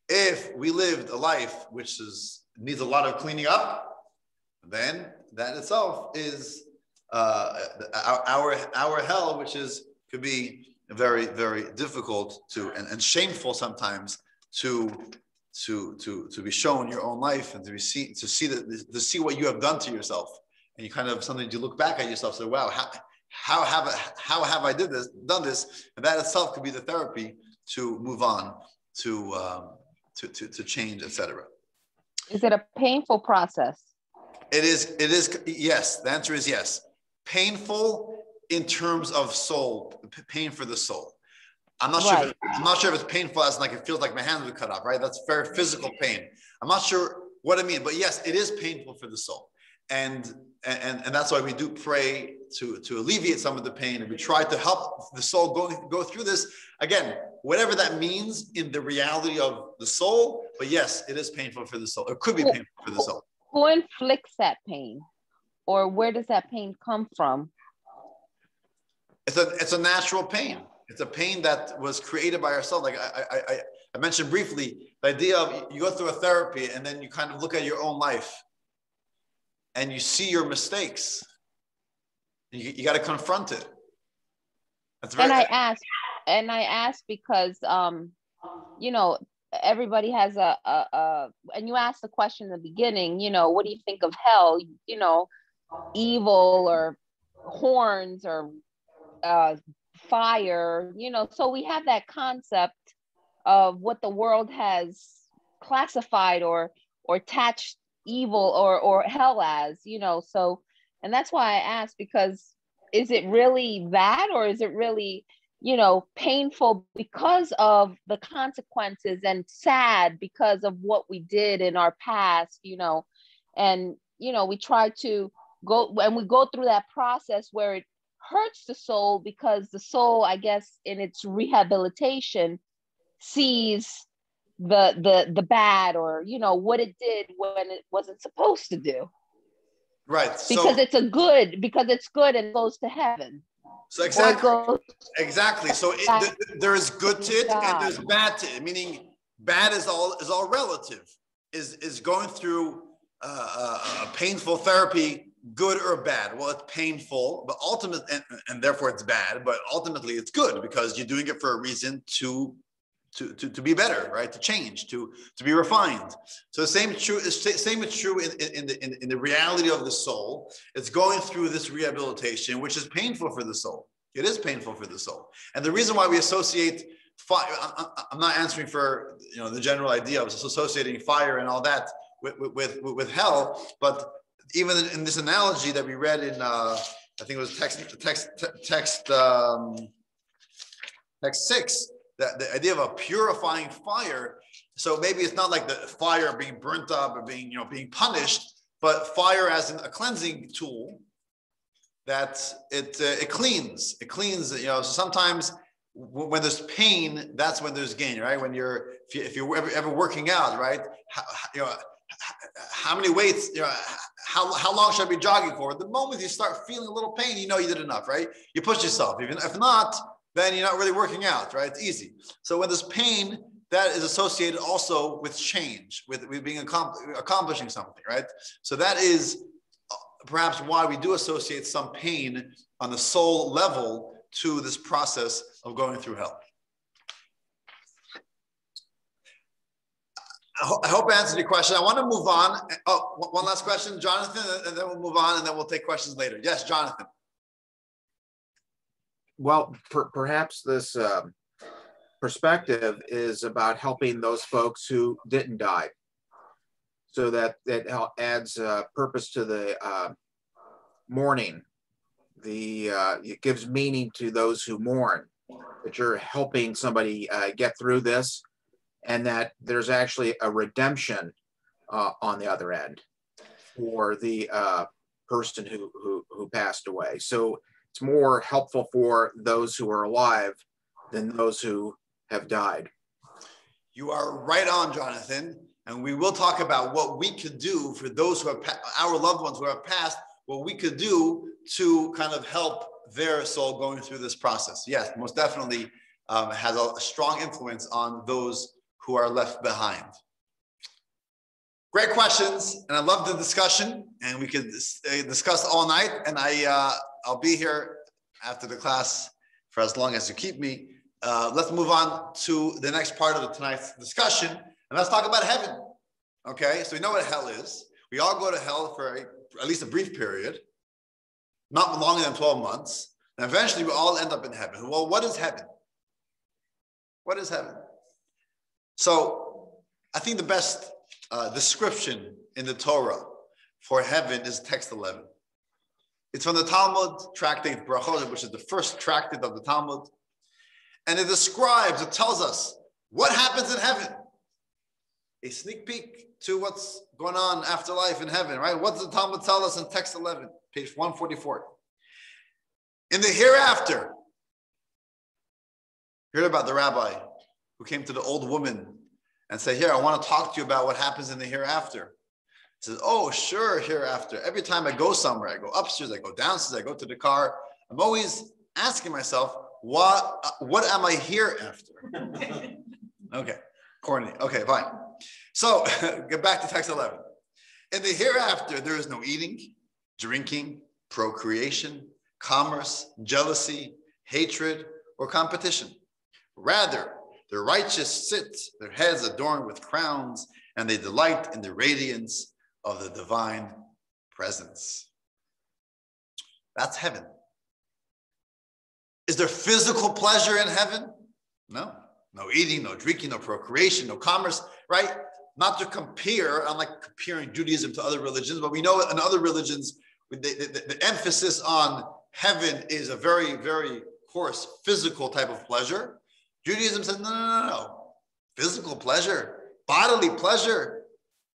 If we lived a life which needs a lot of cleaning up, then that itself is our hell, which could be very, very difficult and shameful sometimes to be shown your own life and to see what you have done to yourself, and you kind of something you look back at yourself and say, wow, how have I done this, and that itself could be the therapy to move on to change, etc. Is it a painful process? It is. Yes. The answer is yes. Painful in terms of soul, pain for the soul. I'm not sure if it's painful as like it feels like my hands would cut off, right? That's very physical pain. I'm not sure what I mean, but yes, it is painful for the soul. And that's why we do pray to alleviate some of the pain, and we try to help the soul go through this. Again, whatever that means in the reality of the soul, but yes, it is painful for the soul. It could be painful for the soul. Who inflicts that pain? Or where does that pain come from? It's a natural pain. It's a pain that was created by ourselves. Like I mentioned briefly, the idea of you go through a therapy and then you kind of look at your own life and you see your mistakes. You got to confront it. That's very. And I ask because everybody has and you asked the question in the beginning, what do you think of hell? Evil or horns or fire, so we have that concept of what the world has classified or attached evil or hell as, so, and that's why I asked, because is it really that, or is it really, painful because of the consequences and sad because of what we did in our past, and, we try to we go through that process where it hurts the soul because the soul, I guess, in its rehabilitation sees the bad or, what it did when it wasn't supposed to do. Right. Because it's good and it goes to heaven. So exactly. So there is good to it and there's bad to it, meaning bad is all relative. Is going through a painful therapy good or bad? Well, it's painful, but ultimately, and therefore it's bad, but ultimately it's good because you're doing it for a reason to be better, right? To change, to be refined. So the same is true in the reality of the soul. It's going through this rehabilitation, which is painful for the soul. It is painful for the soul. And the reason why we associate fire, I'm not answering for the general idea of associating fire and all that with hell, but even in this analogy that we read in, I think it was text 6, that the idea of a purifying fire. So maybe it's not like the fire being burnt up or being punished, but fire as a cleansing tool that it cleans. It cleans. So sometimes when there's pain, that's when there's gain, right? When if you're ever working out, right? How many weights, how long should I be jogging for? The moment you start feeling a little pain, you know you did enough, right? You push yourself. Even if not, then you're not really working out, right? It's easy. So when there's pain, that is associated also with change, with being accomplishing something, right? So that is perhaps why we do associate some pain on the soul level to this process of going through hell. I hope I answered your question. I want to move on. Oh, one last question, Jonathan, and then we'll move on, and then we'll take questions later. Yes, Jonathan. Well, perhaps this perspective is about helping those folks who didn't die, so that adds purpose to the mourning. It gives meaning to those who mourn, that you're helping somebody get through this, and that there's actually a redemption on the other end for the person who passed away. So it's more helpful for those who are alive than those who have died. You are right on, Jonathan. And we will talk about what we could do for those who have our loved ones who have passed, what we could do to kind of help their soul going through this process. Yes, most definitely has a strong influence on those who are left behind. Great questions, and I love the discussion, and we could discuss all night, and I'll be here after the class for as long as you keep me. Let's move on to the next part of tonight's discussion, and let's talk about heaven. Okay, so we know what hell is. We all go to hell for at least a brief period, not longer than 12 months, and eventually we all end up in heaven. Well, what is heaven? What is heaven? So I think the best description in the Torah for heaven is text 11. It's from the Talmud, tractate Brachot, which is the first tractate of the Talmud. And it tells us what happens in heaven. A sneak peek to what's going on after life in heaven, right? What does the Talmud tell us in text 11, page 144? In the hereafter, heard about the rabbi who came to the old woman and said, here, I want to talk to you about what happens in the hereafter. He says, oh, sure, hereafter. Every time I go somewhere, I go upstairs, I go downstairs, I go to the car, I'm always asking myself, what am I here after? Okay, corny. Okay, fine. So get back to text 11. In the hereafter, there is no eating, drinking, procreation, commerce, jealousy, hatred, or competition. Rather, the righteous sit, their heads adorned with crowns, and they delight in the radiance of the divine presence. That's heaven. Is there physical pleasure in heaven? No. No eating, no drinking, no procreation, no commerce, right? Not to compare, I'm like comparing Judaism to other religions, but we know in other religions, the emphasis on heaven is a very, very coarse physical type of pleasure. Judaism says, no. Physical pleasure, bodily pleasure.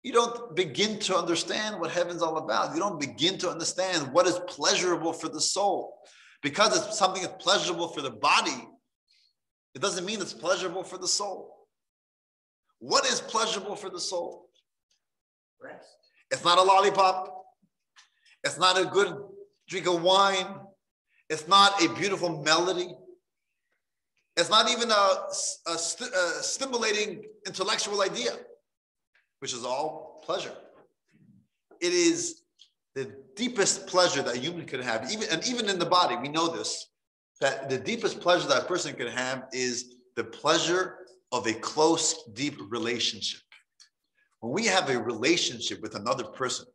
You don't begin to understand what heaven's all about. You don't begin to understand what is pleasurable for the soul. Because it's something that's pleasurable for the body, it doesn't mean it's pleasurable for the soul. What is pleasurable for the soul? Rest. It's not a lollipop. It's not a good drink of wine. It's not a beautiful melody. It's not even a stimulating intellectual idea, which is all pleasure. It is the deepest pleasure that a human could have, even in the body. We know this, that the deepest pleasure that a person could have is the pleasure of a close, deep relationship. When we have a relationship with another person,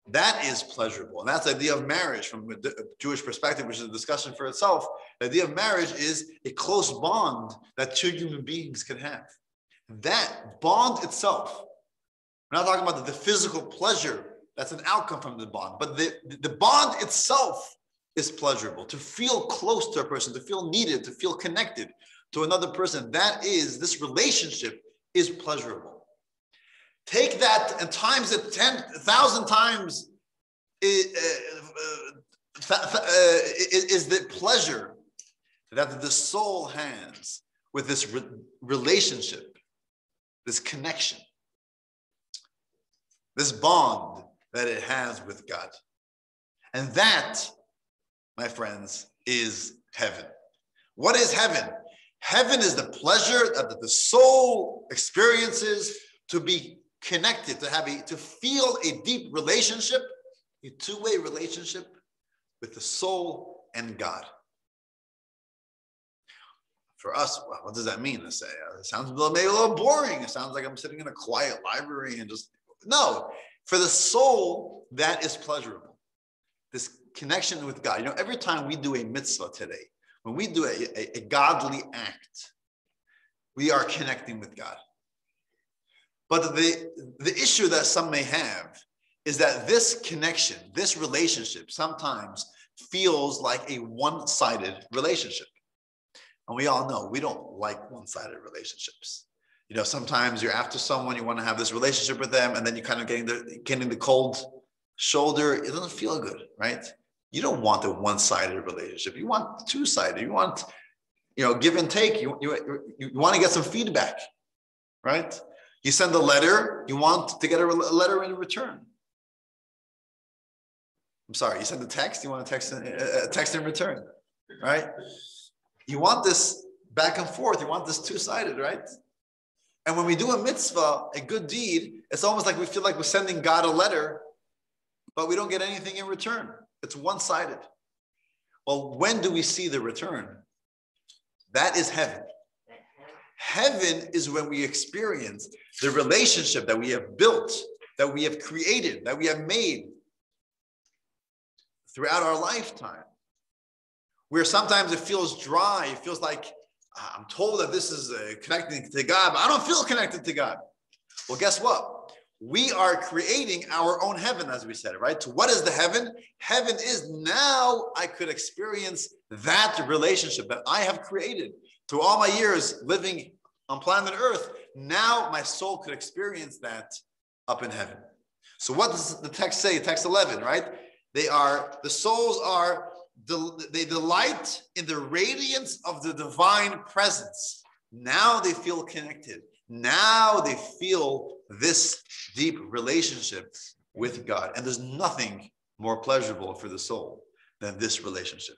that is pleasurable. And that's the idea of marriage from a Jewish perspective, which is a discussion for itself. The idea of marriage is a close bond that two human beings can have. That bond itself, we're not talking about the physical pleasure that's an outcome from the bond, but the bond itself is pleasurable. To feel close to a person, to feel needed, to feel connected to another person, this relationship is pleasurable. Take that and times it 10,000 times is the pleasure that the soul has with this relationship, this connection, this bond that it has with God. And that, my friends, is heaven. What is heaven? Heaven is the pleasure that the soul experiences to be connected, to feel a deep relationship, a two-way relationship with the soul and God. For us, well, what does that mean to say? It sounds maybe a little boring. It sounds like I'm sitting in a quiet library and just, no. For the soul, that is pleasurable. This connection with God. You know, every time we do a mitzvah today, when we do a godly act, we are connecting with God. But the issue that some may have is that this connection, this relationship, sometimes feels like a one-sided relationship. And we all know we don't like one-sided relationships. You know, sometimes you're after someone, you want to have this relationship with them, and then you're kind of getting the cold shoulder. It doesn't feel good, right? You don't want a one-sided relationship. You want two-sided. You want, give and take. You want to get some feedback, right? You send a letter, you want to get a letter in return. I'm sorry, you send a text, you want a text in return, right? You want this back and forth. You want this two-sided, right? And when we do a mitzvah, a good deed, it's almost like we feel like we're sending God a letter, but we don't get anything in return. It's one-sided. Well, when do we see the return? That is heaven. Heaven is when we experience the relationship that we have built, that we have created, that we have made throughout our lifetime. Where sometimes it feels dry, it feels like I'm told that this is connecting to God, but I don't feel connected to God. Well, guess what? We are creating our own heaven, as we said, right? So what is the heaven? Heaven is now I could experience that relationship that I have created through all my years living on planet Earth. Now my soul could experience that up in heaven. So what does the text say? Text 11, right? The souls are, they delight in the radiance of the divine presence. Now they feel connected. Now they feel this deep relationship with God. And there's nothing more pleasurable for the soul than this relationship.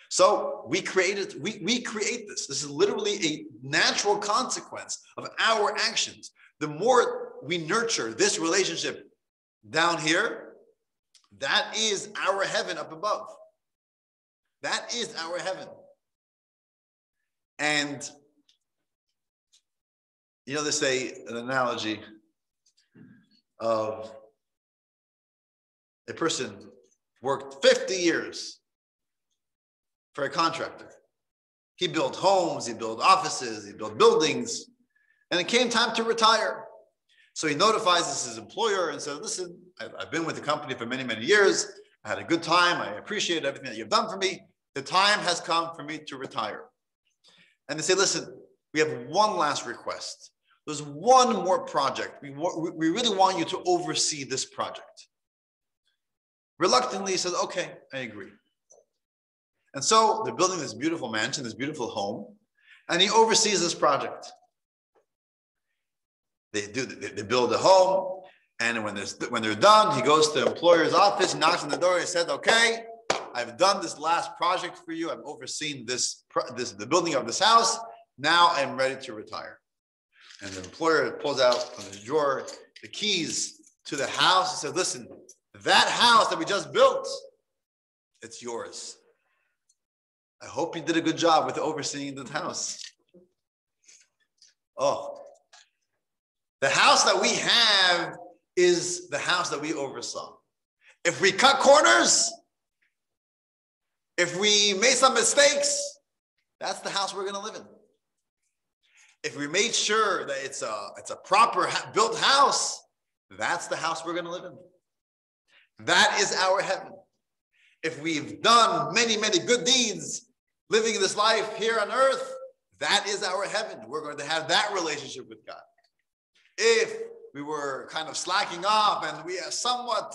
So we create this. This is literally a natural consequence of our actions. The more we nurture this relationship down here, that is our heaven up above. That is our heaven. And, they say an analogy of a person worked 50 years for a contractor. He built homes, he built offices, he built buildings, and it came time to retire. So he notifies his employer and says, listen, I've been with the company for many, many years. I had a good time. I appreciate everything that you've done for me. The time has come for me to retire. And they say, listen, we have one last request. There's one more project. We really want you to oversee this project. Reluctantly, he says, okay, I agree. And so they're building this beautiful mansion, this beautiful home, and he oversees this project. They build a home, and when they're done, he goes to the employer's office, knocks on the door, and said, okay, I've done this last project for you. I've overseen the building of this house. Now I'm ready to retire. And the employer pulls out from his drawer the keys to the house and says, listen, that house that we just built, it's yours. I hope you did a good job with overseeing the house. Oh, the house that we have is the house that we oversaw. If we cut corners, if we made some mistakes, that's the house we're going to live in. If we made sure that it's a proper built house, that's the house we're going to live in. That is our heaven. If we've done many, many good deeds living this life here on earth, that is our heaven. We're going to have that relationship with God. If we were kind of slacking off and we are somewhat,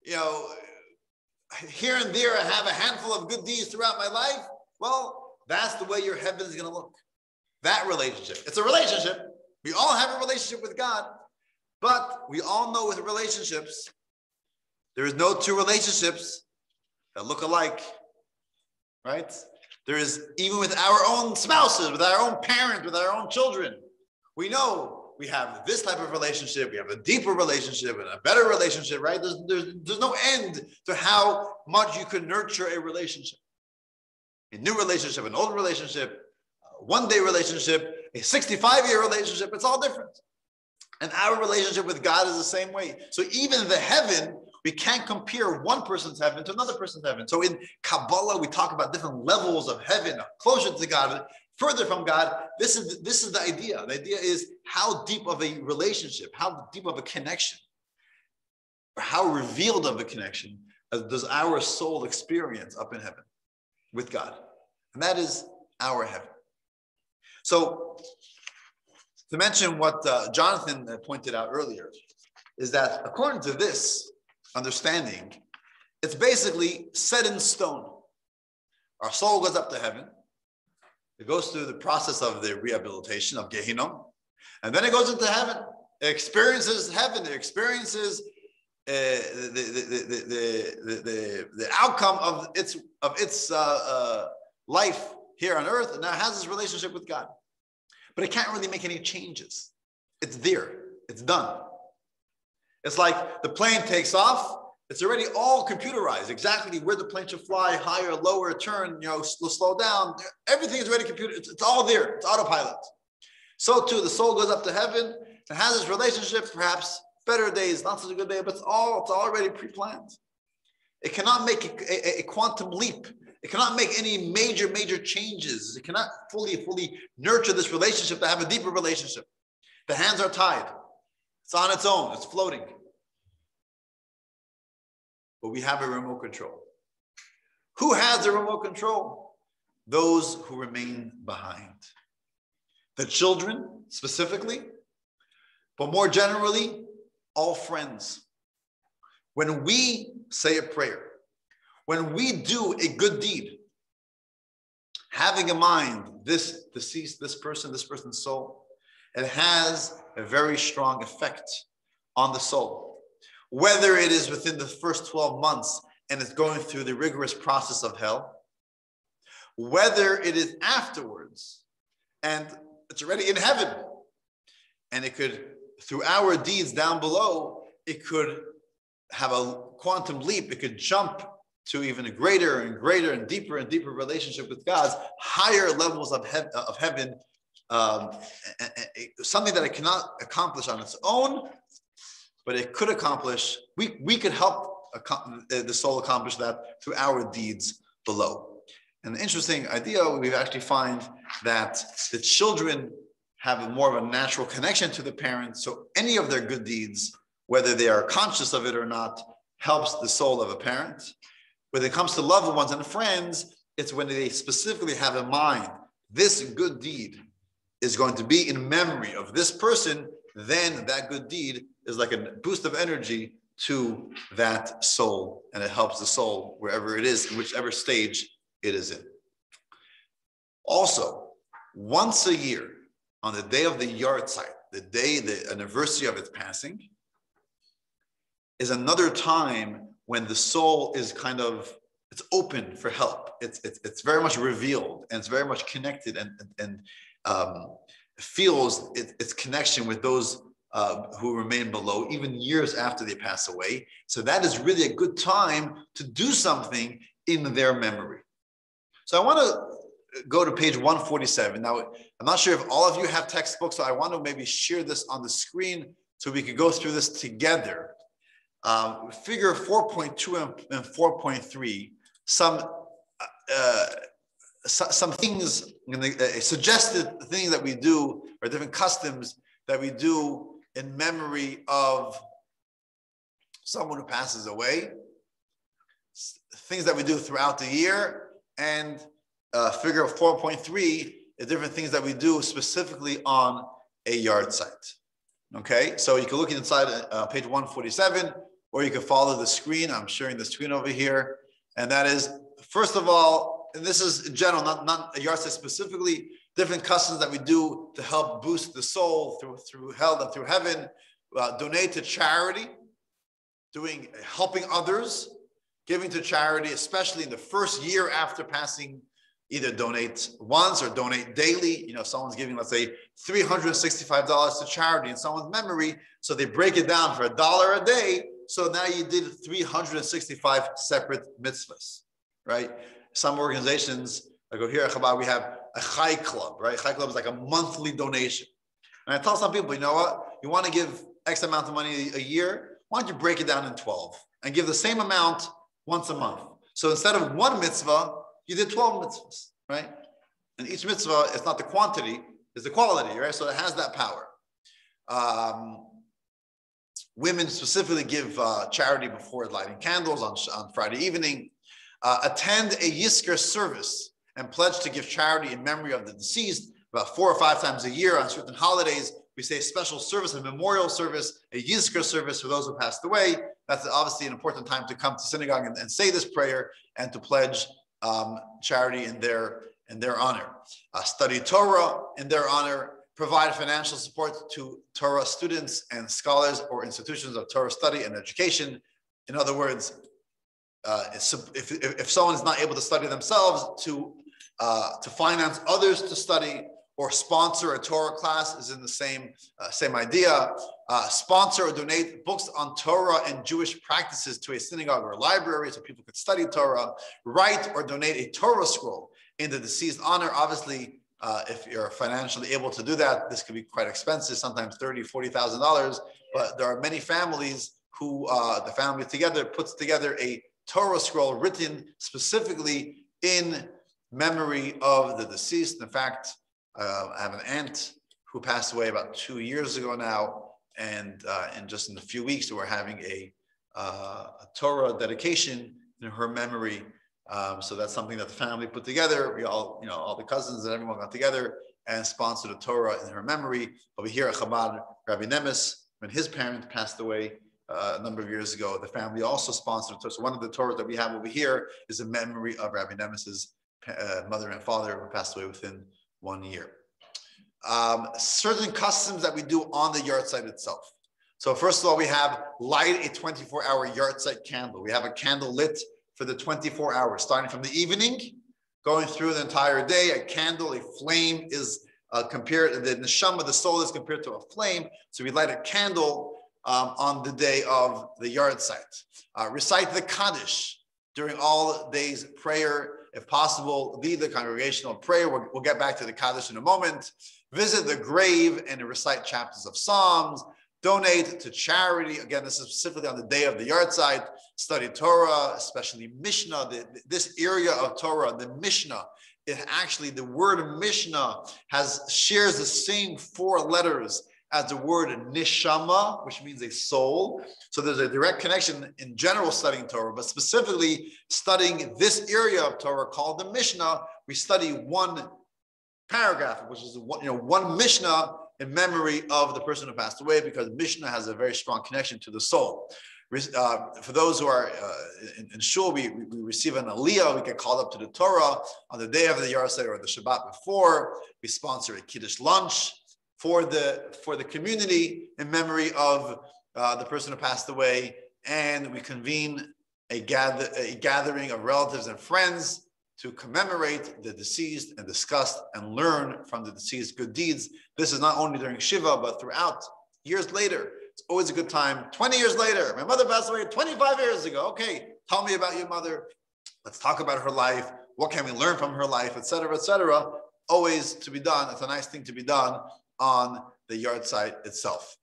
here and there, I have a handful of good deeds throughout my life, well, That's the way your heaven is going to look. That relationship. It's a relationship. We all have a relationship with God, but we all know with relationships, there is no two relationships that look alike, right? There is, even with our own spouses, with our own parents, with our own children, we know we have this type of relationship, we have a deeper relationship and a better relationship, right? There's no end to how much you can nurture a relationship. A new relationship, an old relationship, a one-day relationship, a 65-year relationship, it's all different. And our relationship with God is the same way. So even the heaven, we can't compare one person's heaven to another person's heaven. So in Kabbalah, we talk about different levels of heaven, closer to God, further from God. This is the idea. The idea is how deep of a relationship, how deep of a connection, or how revealed of a connection does our soul experience up in heaven with God. And that is our heaven. So to mention what Jonathan pointed out earlier, is that according to this understanding, it's basically set in stone. Our soul goes up to heaven. It goes through the process of the rehabilitation of Gehenna, and then it goes into heaven. It experiences heaven. It experiences the outcome of its life here on earth, and now it has this relationship with God. But it can't really make any changes. It's there. It's done. It's like the plane takes off. It's already all computerized, exactly where the plane should fly, higher, lower, turn, slow down. Everything is already computed. It's all there. It's autopilot. So too, the soul goes up to heaven and has this relationship, perhaps better days, not such a good day, but it's already pre-planned. It cannot make a quantum leap. It cannot make any major changes. It cannot fully nurture this relationship to have a deeper relationship. The hands are tied. It's on its own. It's floating. But we have a remote control. Who has the remote control? Those who remain behind. The children, specifically, but more generally, all friends. When we say a prayer, when we do a good deed, having in mind this deceased, this person's soul, it has a very strong effect on the soul. Whether it is within the first 12 months and it's going through the rigorous process of hell, whether it is afterwards and it's already in heaven, and it could, through our deeds down below, it could have a quantum leap. It could jump to even a greater and deeper relationship with God's higher levels of heaven, something that it cannot accomplish on its own, but it could accomplish. We could help the soul accomplish that through our deeds below. And the interesting idea, we actually find that the children have more of a natural connection to the parents, so any of their good deeds, whether they are conscious of it or not, helps the soul of a parent. When it comes to loved ones and friends, it's when they specifically have in mind, this good deed is going to be in memory of this person, then that good deed is like a boost of energy to that soul, and it helps the soul wherever it is, in whichever stage it is in. Also, once a year, on the day of the yahrzeit, the anniversary of its passing, is another time when the soul is it's open for help. It's very much revealed, and it's very much connected, and feels its connection with those who remain below, even years after they pass away. So that is really a good time to do something in their memory. So I want to go to page 147. Now, I'm not sure if all of you have textbooks, so I want to maybe share this on the screen so we could go through this together. Figure 4.2 and 4.3, some things, suggested things that we do, or different customs that we do in memory of someone who passes away, things that we do throughout the year, and figure 4.3, the different things that we do specifically on a yahrzeit. Okay, so you can look inside page 147, or you can follow the screen. I'm sharing the screen over here. And that is, first of all, and this is in general, not a yard site specifically, different customs that we do to help boost the soul through hell and through heaven. Donate to charity, helping others, giving to charity, especially in the first year after passing. Either donate once or donate daily. If someone's giving, let's say, $365 to charity in someone's memory, so they break it down for $1 a day. So now you did 365 separate mitzvahs, right? Some organizations, like here at Chabad, we have a Chai Club, right? Chai Club is like a monthly donation. And I tell some people, you know what? You want to give X amount of money a year? Why don't you break it down in 12 and give the same amount once a month? So instead of one mitzvah, you did 12 mitzvahs, right? And each mitzvah, it's not the quantity, it's the quality, right? So it has that power. Women specifically give charity before lighting candles on Friday evening. Attend a Yizkor service and pledge to give charity in memory of the deceased about 4 or 5 times a year on certain holidays. We say a special service, a memorial service, a Yizkor service for those who passed away. That's obviously an important time to come to synagogue and say this prayer and to pledge charity in their honor. Study Torah in their honor. Provide financial support to Torah students and scholars or institutions of Torah study and education. In other words, if someone is not able to study themselves, to finance others to study or sponsor a Torah class is in the same idea. Sponsor or donate books on Torah and Jewish practices to a synagogue or library so people could study Torah. Write or donate a Torah scroll in the deceased honor. Obviously, if you're financially able to do that, this could be quite expensive, sometimes $30,000, $40,000. But there are many families who the family together puts together a Torah scroll written specifically in memory of the deceased. In fact, I have an aunt who passed away about 2 years ago now, and just in a few weeks we're having a Torah dedication in her memory. So that's something that the family put together. We all, all the cousins and everyone got together and sponsored a Torah in her memory. Over here at Chabad, Rabbi Nemes, when his parent passed away a number of years ago, the family also sponsored a Torah. So one of the Torahs that we have over here is a memory of Rabbi Nemes's mother and father who passed away within 1 year. Certain customs that we do on the yard site itself. So first of all, we have light a 24-hour yard site candle. We have a candle lit for the 24 hours, starting from the evening, going through the entire day. A candle, a flame is compared, the neshama, the soul is compared to a flame. So we light a candle on the day of the yard site. Recite the Kaddish during all days prayer. If possible, lead the congregational prayer. We'll get back to the Kaddish in a moment. Visit the grave and recite chapters of Psalms. Donate to charity. Again, this is specifically on the day of the yard site. Study Torah, especially Mishnah. This area of Torah, the Mishnah, the word Mishnah shares the same 4 letters as the word neshama, which means a soul. So there's a direct connection in general studying Torah, but specifically studying this area of Torah called the Mishnah. We study one paragraph, which is one Mishnah in memory of the person who passed away, because Mishnah has a very strong connection to the soul. For those who are in shul, we receive an aliyah. We get called up to the Torah on the day of the yard site or the Shabbat before. We sponsor a Kaddish lunch for the community in memory of the person who passed away, and we convene a gathering of relatives and friends to commemorate the deceased and discuss and learn from the deceased good deeds. This is not only during Shiva, but throughout. Years later, it's always a good time. 20 years later, my mother passed away 25 years ago. Okay, tell me about your mother. Let's talk about her life. What can we learn from her life, etc., etc. Always to be done. It's a nice thing to be done on the yard site itself.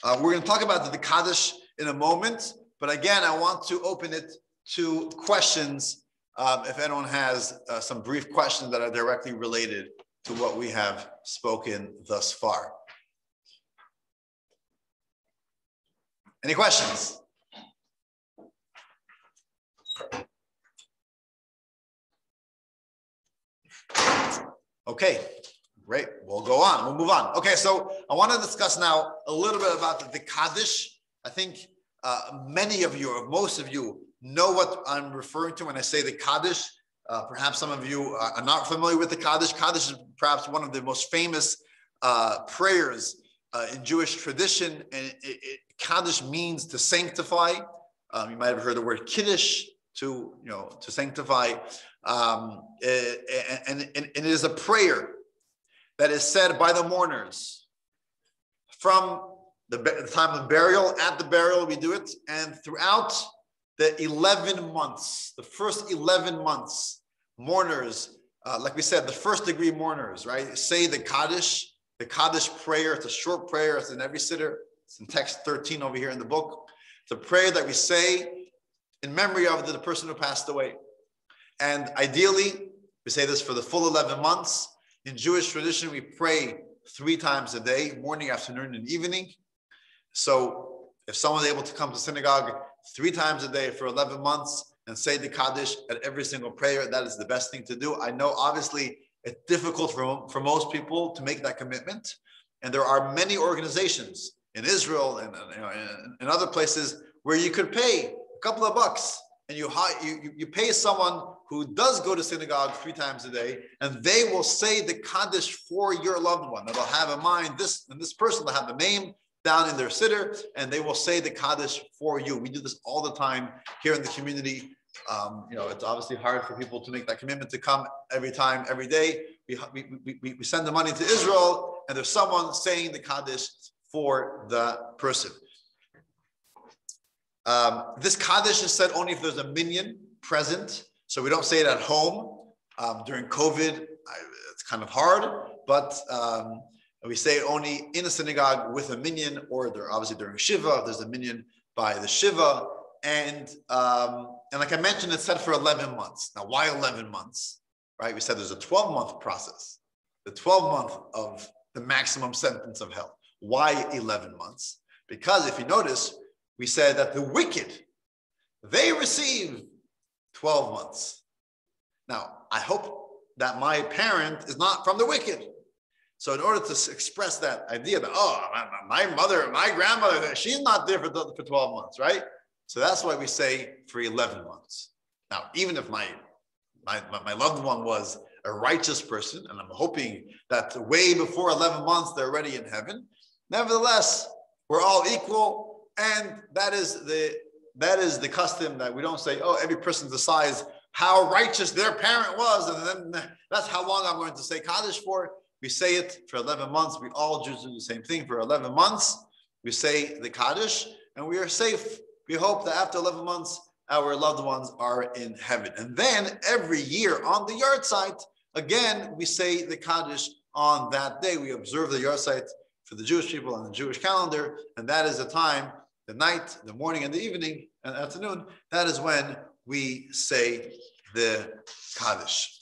We're going to talk about the Kaddish in a moment, but again, I want to open it to questions. If anyone has some brief questions that are directly related to what we have spoken thus far. Any questions? Okay, great. We'll go on. We'll move on. Okay, so I want to discuss now a little bit about the Kaddish. I think many of you, or most of you, know what I'm referring to when I say the Kaddish. Perhaps some of you are not familiar with the Kaddish. Kaddish is perhaps one of the most famous prayers in Jewish tradition. And Kaddish means to sanctify. You might have heard the word Kiddush, to sanctify. And it is a prayer that is said by the mourners from the time of burial. At the burial, we do it, and throughout the 11 months, the first 11 months, mourners, like we said, the first degree mourners, right, say the Kaddish prayer. It's a short prayer. It's in every siddur. It's in text 13 over here in the book. It's a prayer that we say in memory of the person who passed away. And ideally, we say this for the full 11 months. In Jewish tradition, we pray 3 times a day, morning, afternoon, and evening. So if someone's able to come to synagogue 3 times a day for 11 months and say the Kaddish at every single prayer, that is the best thing to do. I know, obviously, it's difficult for most people to make that commitment. And there are many organizations in Israel and in other places where you could pay a couple of bucks and you pay someone who does go to synagogue 3 times a day, and they will say the Kaddish for your loved one. They'll have in mind this person. They'll have the name down in their siddur, and they will say the Kaddish for you. We do this all the time here in the community. It's obviously hard for people to make that commitment to come every time, every day. We send the money to Israel, and there's someone saying the Kaddish for the person. This Kaddish is said only if there's a minyan present. So we don't say it at home. During COVID, it's kind of hard, but we say it only in a synagogue with a minyan, or obviously during Shiva, if there's a minyan by the Shiva. And like I mentioned, it's said for 11 months. Now, why 11 months? Right? We said there's a 12-month process, the 12-month of the maximum sentence of hell. Why 11 months? Because if you notice, we said that the wicked, they receive 12 months. Now, I hope that my parent is not from the wicked. So in order to express that idea that, my mother, my grandmother, she's not there for 12 months, right? So that's why we say for 11 months. Now, even if my loved one was a righteous person, and I'm hoping that way before 11 months, they're already in heaven, nevertheless, we're all equal. And that is the custom, that we don't say, every person decides how righteous their parent was, and then that's how long I'm going to say Kaddish for. We say it for 11 months. We all Jews do the same thing. For 11 months, we say the Kaddish, and we are safe. We hope that after 11 months, our loved ones are in heaven. And then every year on the yahrzeit, again, we say the Kaddish on that day. We observe the yahrzeit for the Jewish people on the Jewish calendar, and that is the time, the night, the morning, and the evening, and afternoon. That is when we say the Kaddish.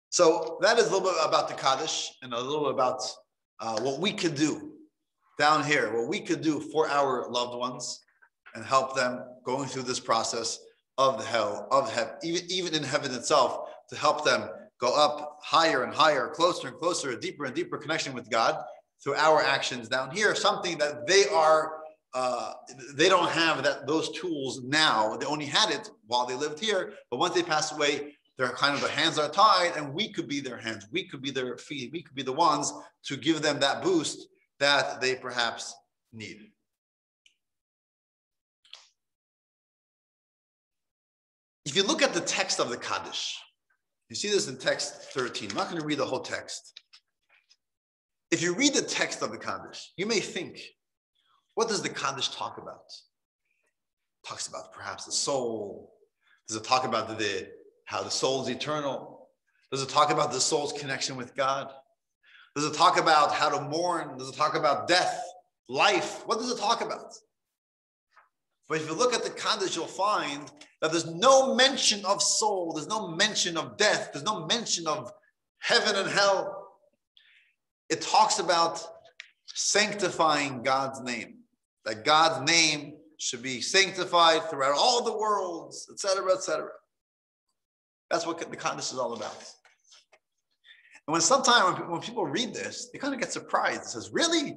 So that is a little bit about the Kaddish, and a little about what we could do down here, what we could do for our loved ones and help them going through this process of the hell, of heaven, even in heaven itself, to help them go up higher and higher, closer and closer, a deeper and deeper connection with God through our actions down here, something that they don't have those tools now. They only had it while they lived here, but once they pass away, their hands are tied, and we could be their hands, we could be their feet, we could be the ones to give them that boost that they perhaps need. If you look at the text of the Kaddish, you see this in text 13. I'm not going to read the whole text. If you read the text of the Kaddish, you may think, what does the Kaddish talk about? It talks about perhaps the soul. Does it talk about how the soul is eternal? Does it talk about the soul's connection with God? Does it talk about how to mourn? Does it talk about death, life? What does it talk about? But if you look at the Kaddish, you'll find that there's no mention of soul. There's no mention of death. There's no mention of heaven and hell. It talks about sanctifying God's name, that God's name should be sanctified throughout all the worlds, etc., etc. That's what the Kaddish is all about. And sometimes when people read this, they kind of get surprised. It says, really?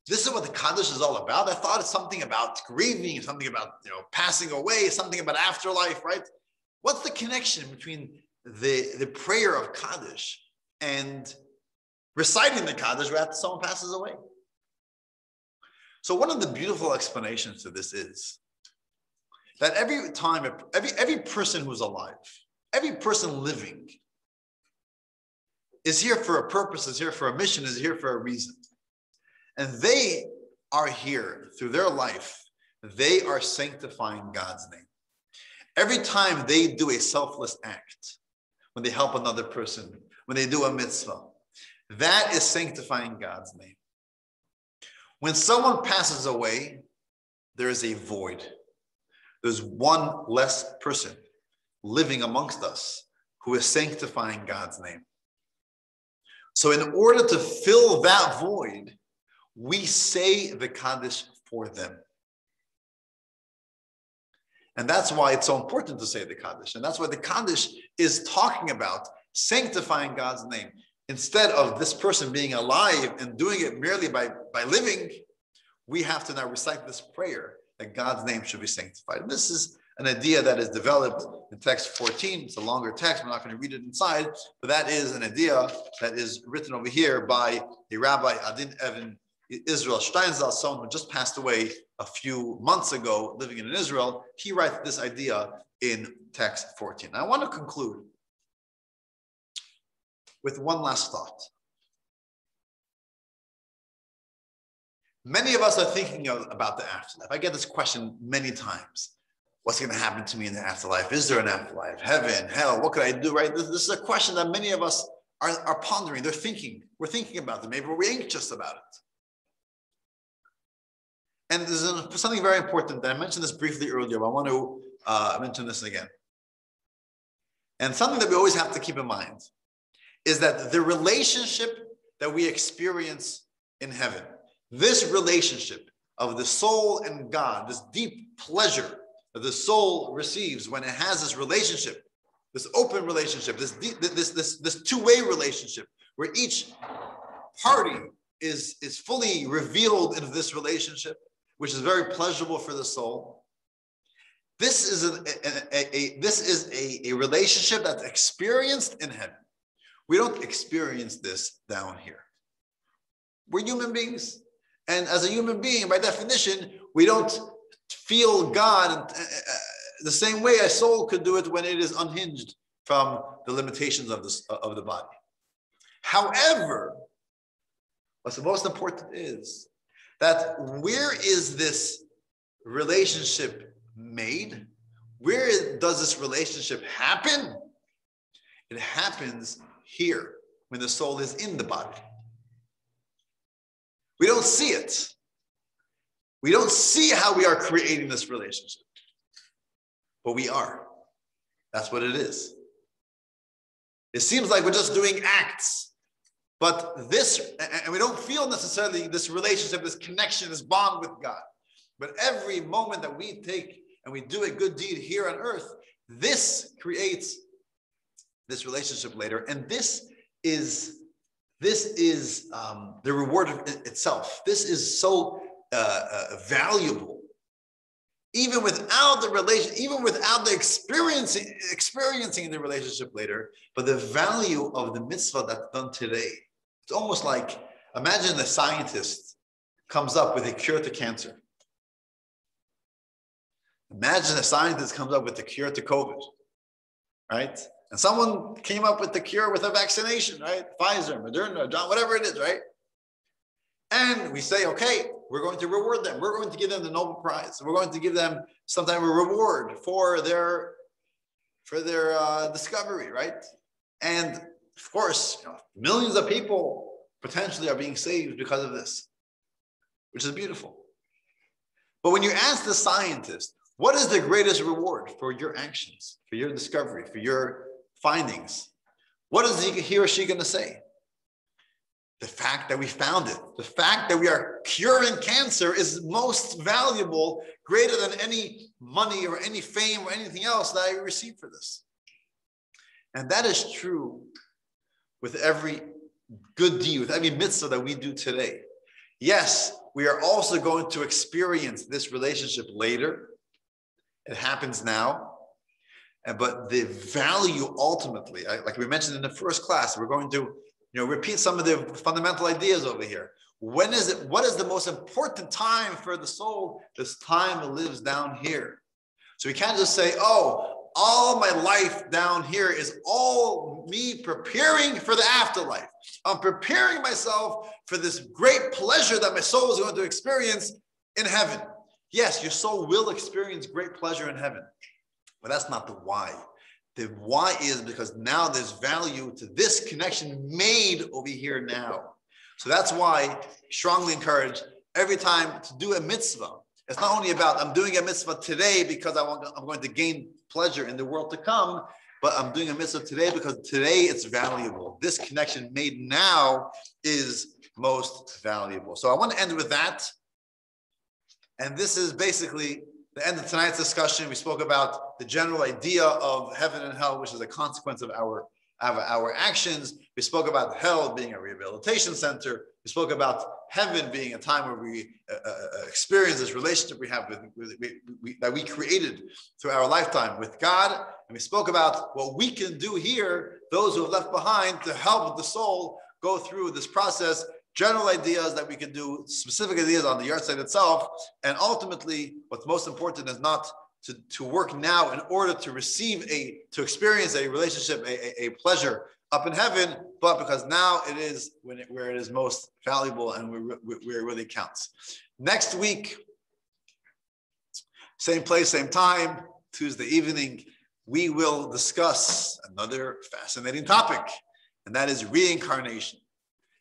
this is what the Kaddish is all about. I thought it's something about grieving, something about passing away, something about afterlife, right? What's the connection between the prayer of Kaddish and reciting the Kaddish right after someone passes away? So one of the beautiful explanations to this is that every time, every person who's alive, every person living is here for a purpose, is here for a mission, is here for a reason. And they are here through their life. They are sanctifying God's name. Every time they do a selfless act, when they help another person, when they do a mitzvah, that is sanctifying God's name. When someone passes away, there is a void. There's one less person living amongst us who is sanctifying God's name. So in order to fill that void, we say the Kaddish for them. And that's why it's so important to say the Kaddish. And that's why the Kaddish is talking about sanctifying God's name. Instead of this person being alive and doing it merely by living, we have to now recite this prayer that God's name should be sanctified. And this is an idea that is developed in text 14. It's a longer text. We're not going to read it inside, but that is an idea that is written over here by a Rabbi Adin Evan Israel Steinsaltz's son, who just passed away a few months ago, living in Israel. He writes this idea in text 14. I want to conclude with one last thought. Many of us are thinking about the afterlife. I get this question many times. What's going to happen to me in the afterlife? Is there an afterlife? Heaven, hell, what could I do, right? This is a question that many of us are pondering. They're thinking. We're thinking about it. Maybe we're anxious about it. And there's something very important that I mentioned this briefly earlier, but I want to mention this again. And something that we always have to keep in mind is that the relationship that we experience in heaven, this relationship of the soul and God, this deep pleasure that the soul receives when it has this relationship, this open relationship, this two-way relationship, where each party is fully revealed into this relationship, which is very pleasurable for the soul. This is a relationship that's experienced in heaven. We don't experience this down here. We're human beings. And as a human being, by definition, we don't feel God the same way a soul could do it when it is unhinged from the limitations of the body. However, what's the most important is that where is this relationship made? Where does this relationship happen? It happens here when the soul is in the body. We don't see it. We don't see how we are creating this relationship. But we are. That's what it is. It seems like we're just doing acts. But this, and we don't feel necessarily this relationship, this connection, this bond with God. But every moment that we take and we do a good deed here on earth, this creates this relationship later. And this is the reward itself. This is so valuable. Even without the relation, even without the experiencing the relationship later, but the value of the mitzvah that's done today. It's almost like, imagine a scientist comes up with a cure to cancer. Imagine a scientist comes up with a cure to COVID, right? And someone came up with the cure with a vaccination, right? Pfizer, Moderna, John, whatever it is, right? And we say, okay, we're going to reward them. We're going to give them the Nobel Prize. We're going to give them some type of reward for their discovery, right? And of course, millions of people potentially are being saved because of this, which is beautiful. But when you ask the scientist, what is the greatest reward for your actions, for your discovery, for your findings? What is he or she going to say? The fact that we found it, the fact that we are curing cancer is most valuable, greater than any money or any fame or anything else that I receive for this. And that is true with every good deed, with every mitzvah that we do today. Yes, we are also going to experience this relationship later. It happens now. But the value ultimately, like we mentioned in the first class, we're going to repeat some of the fundamental ideas over here. What is the most important time for the soul? This time it lives down here. So we can't just say, oh, all my life down here is all me preparing for the afterlife. I'm preparing myself for this great pleasure that my soul is going to experience in heaven. Yes, your soul will experience great pleasure in heaven. But that's not the why. The why is because now there's value to this connection made over here now. So that's why I strongly encourage every time to do a mitzvah. It's not only about I'm doing a mitzvah today because I'm going to gain pleasure in the world to come, but I'm doing a mitzvah today because today it's valuable. This connection made now is most valuable. So I want to end with that. And this is basically the end of tonight's discussion. We spoke about the general idea of heaven and hell, which is a consequence of our actions. We spoke about hell being a rehabilitation center. We spoke about heaven being a time where we experience this relationship we have that we created through our lifetime with God. And we spoke about what we can do here, those who have left behind, to help the soul go through this process. General ideas that we can do, specific ideas on the yahrzeit itself, and ultimately, what's most important is not to work now in order to experience a relationship, a pleasure up in heaven, but because now it is where it is most valuable and where it really counts. Next week, same place, same time, Tuesday evening, we will discuss another fascinating topic, and that is reincarnation.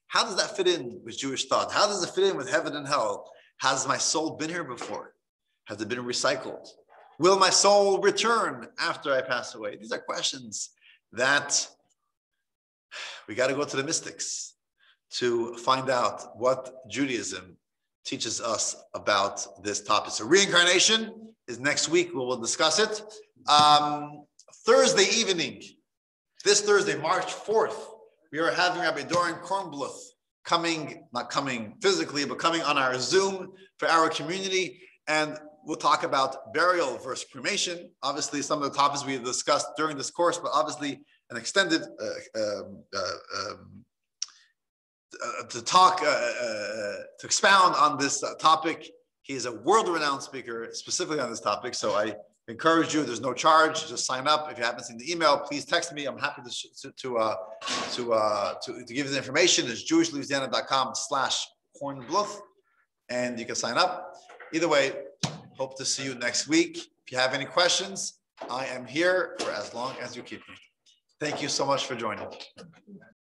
How does that fit in with Jewish thought? How does it fit in with heaven and hell? Has my soul been here before? Has it been recycled? Will my soul return after I pass away? These are questions that we got to go to the mystics to find out what Judaism teaches us about this topic. So reincarnation is next week. We will discuss it. Thursday evening, this Thursday, March 4th, we are having Rabbi Doran Kornbluth not coming physically, but coming on our Zoom for our community. And we'll talk about burial versus cremation. Obviously, some of the topics we have discussed during this course, but obviously an extended to expound on this topic. He is a world-renowned speaker specifically on this topic. So I encourage you, there's no charge, just sign up. If you haven't seen the email, please text me. I'm happy to give you the information. It's jewishlouisiana.com/Kornbluth, and you can sign up. Either way, hope to see you next week. If you have any questions, I am here for as long as you keep me. Thank you so much for joining.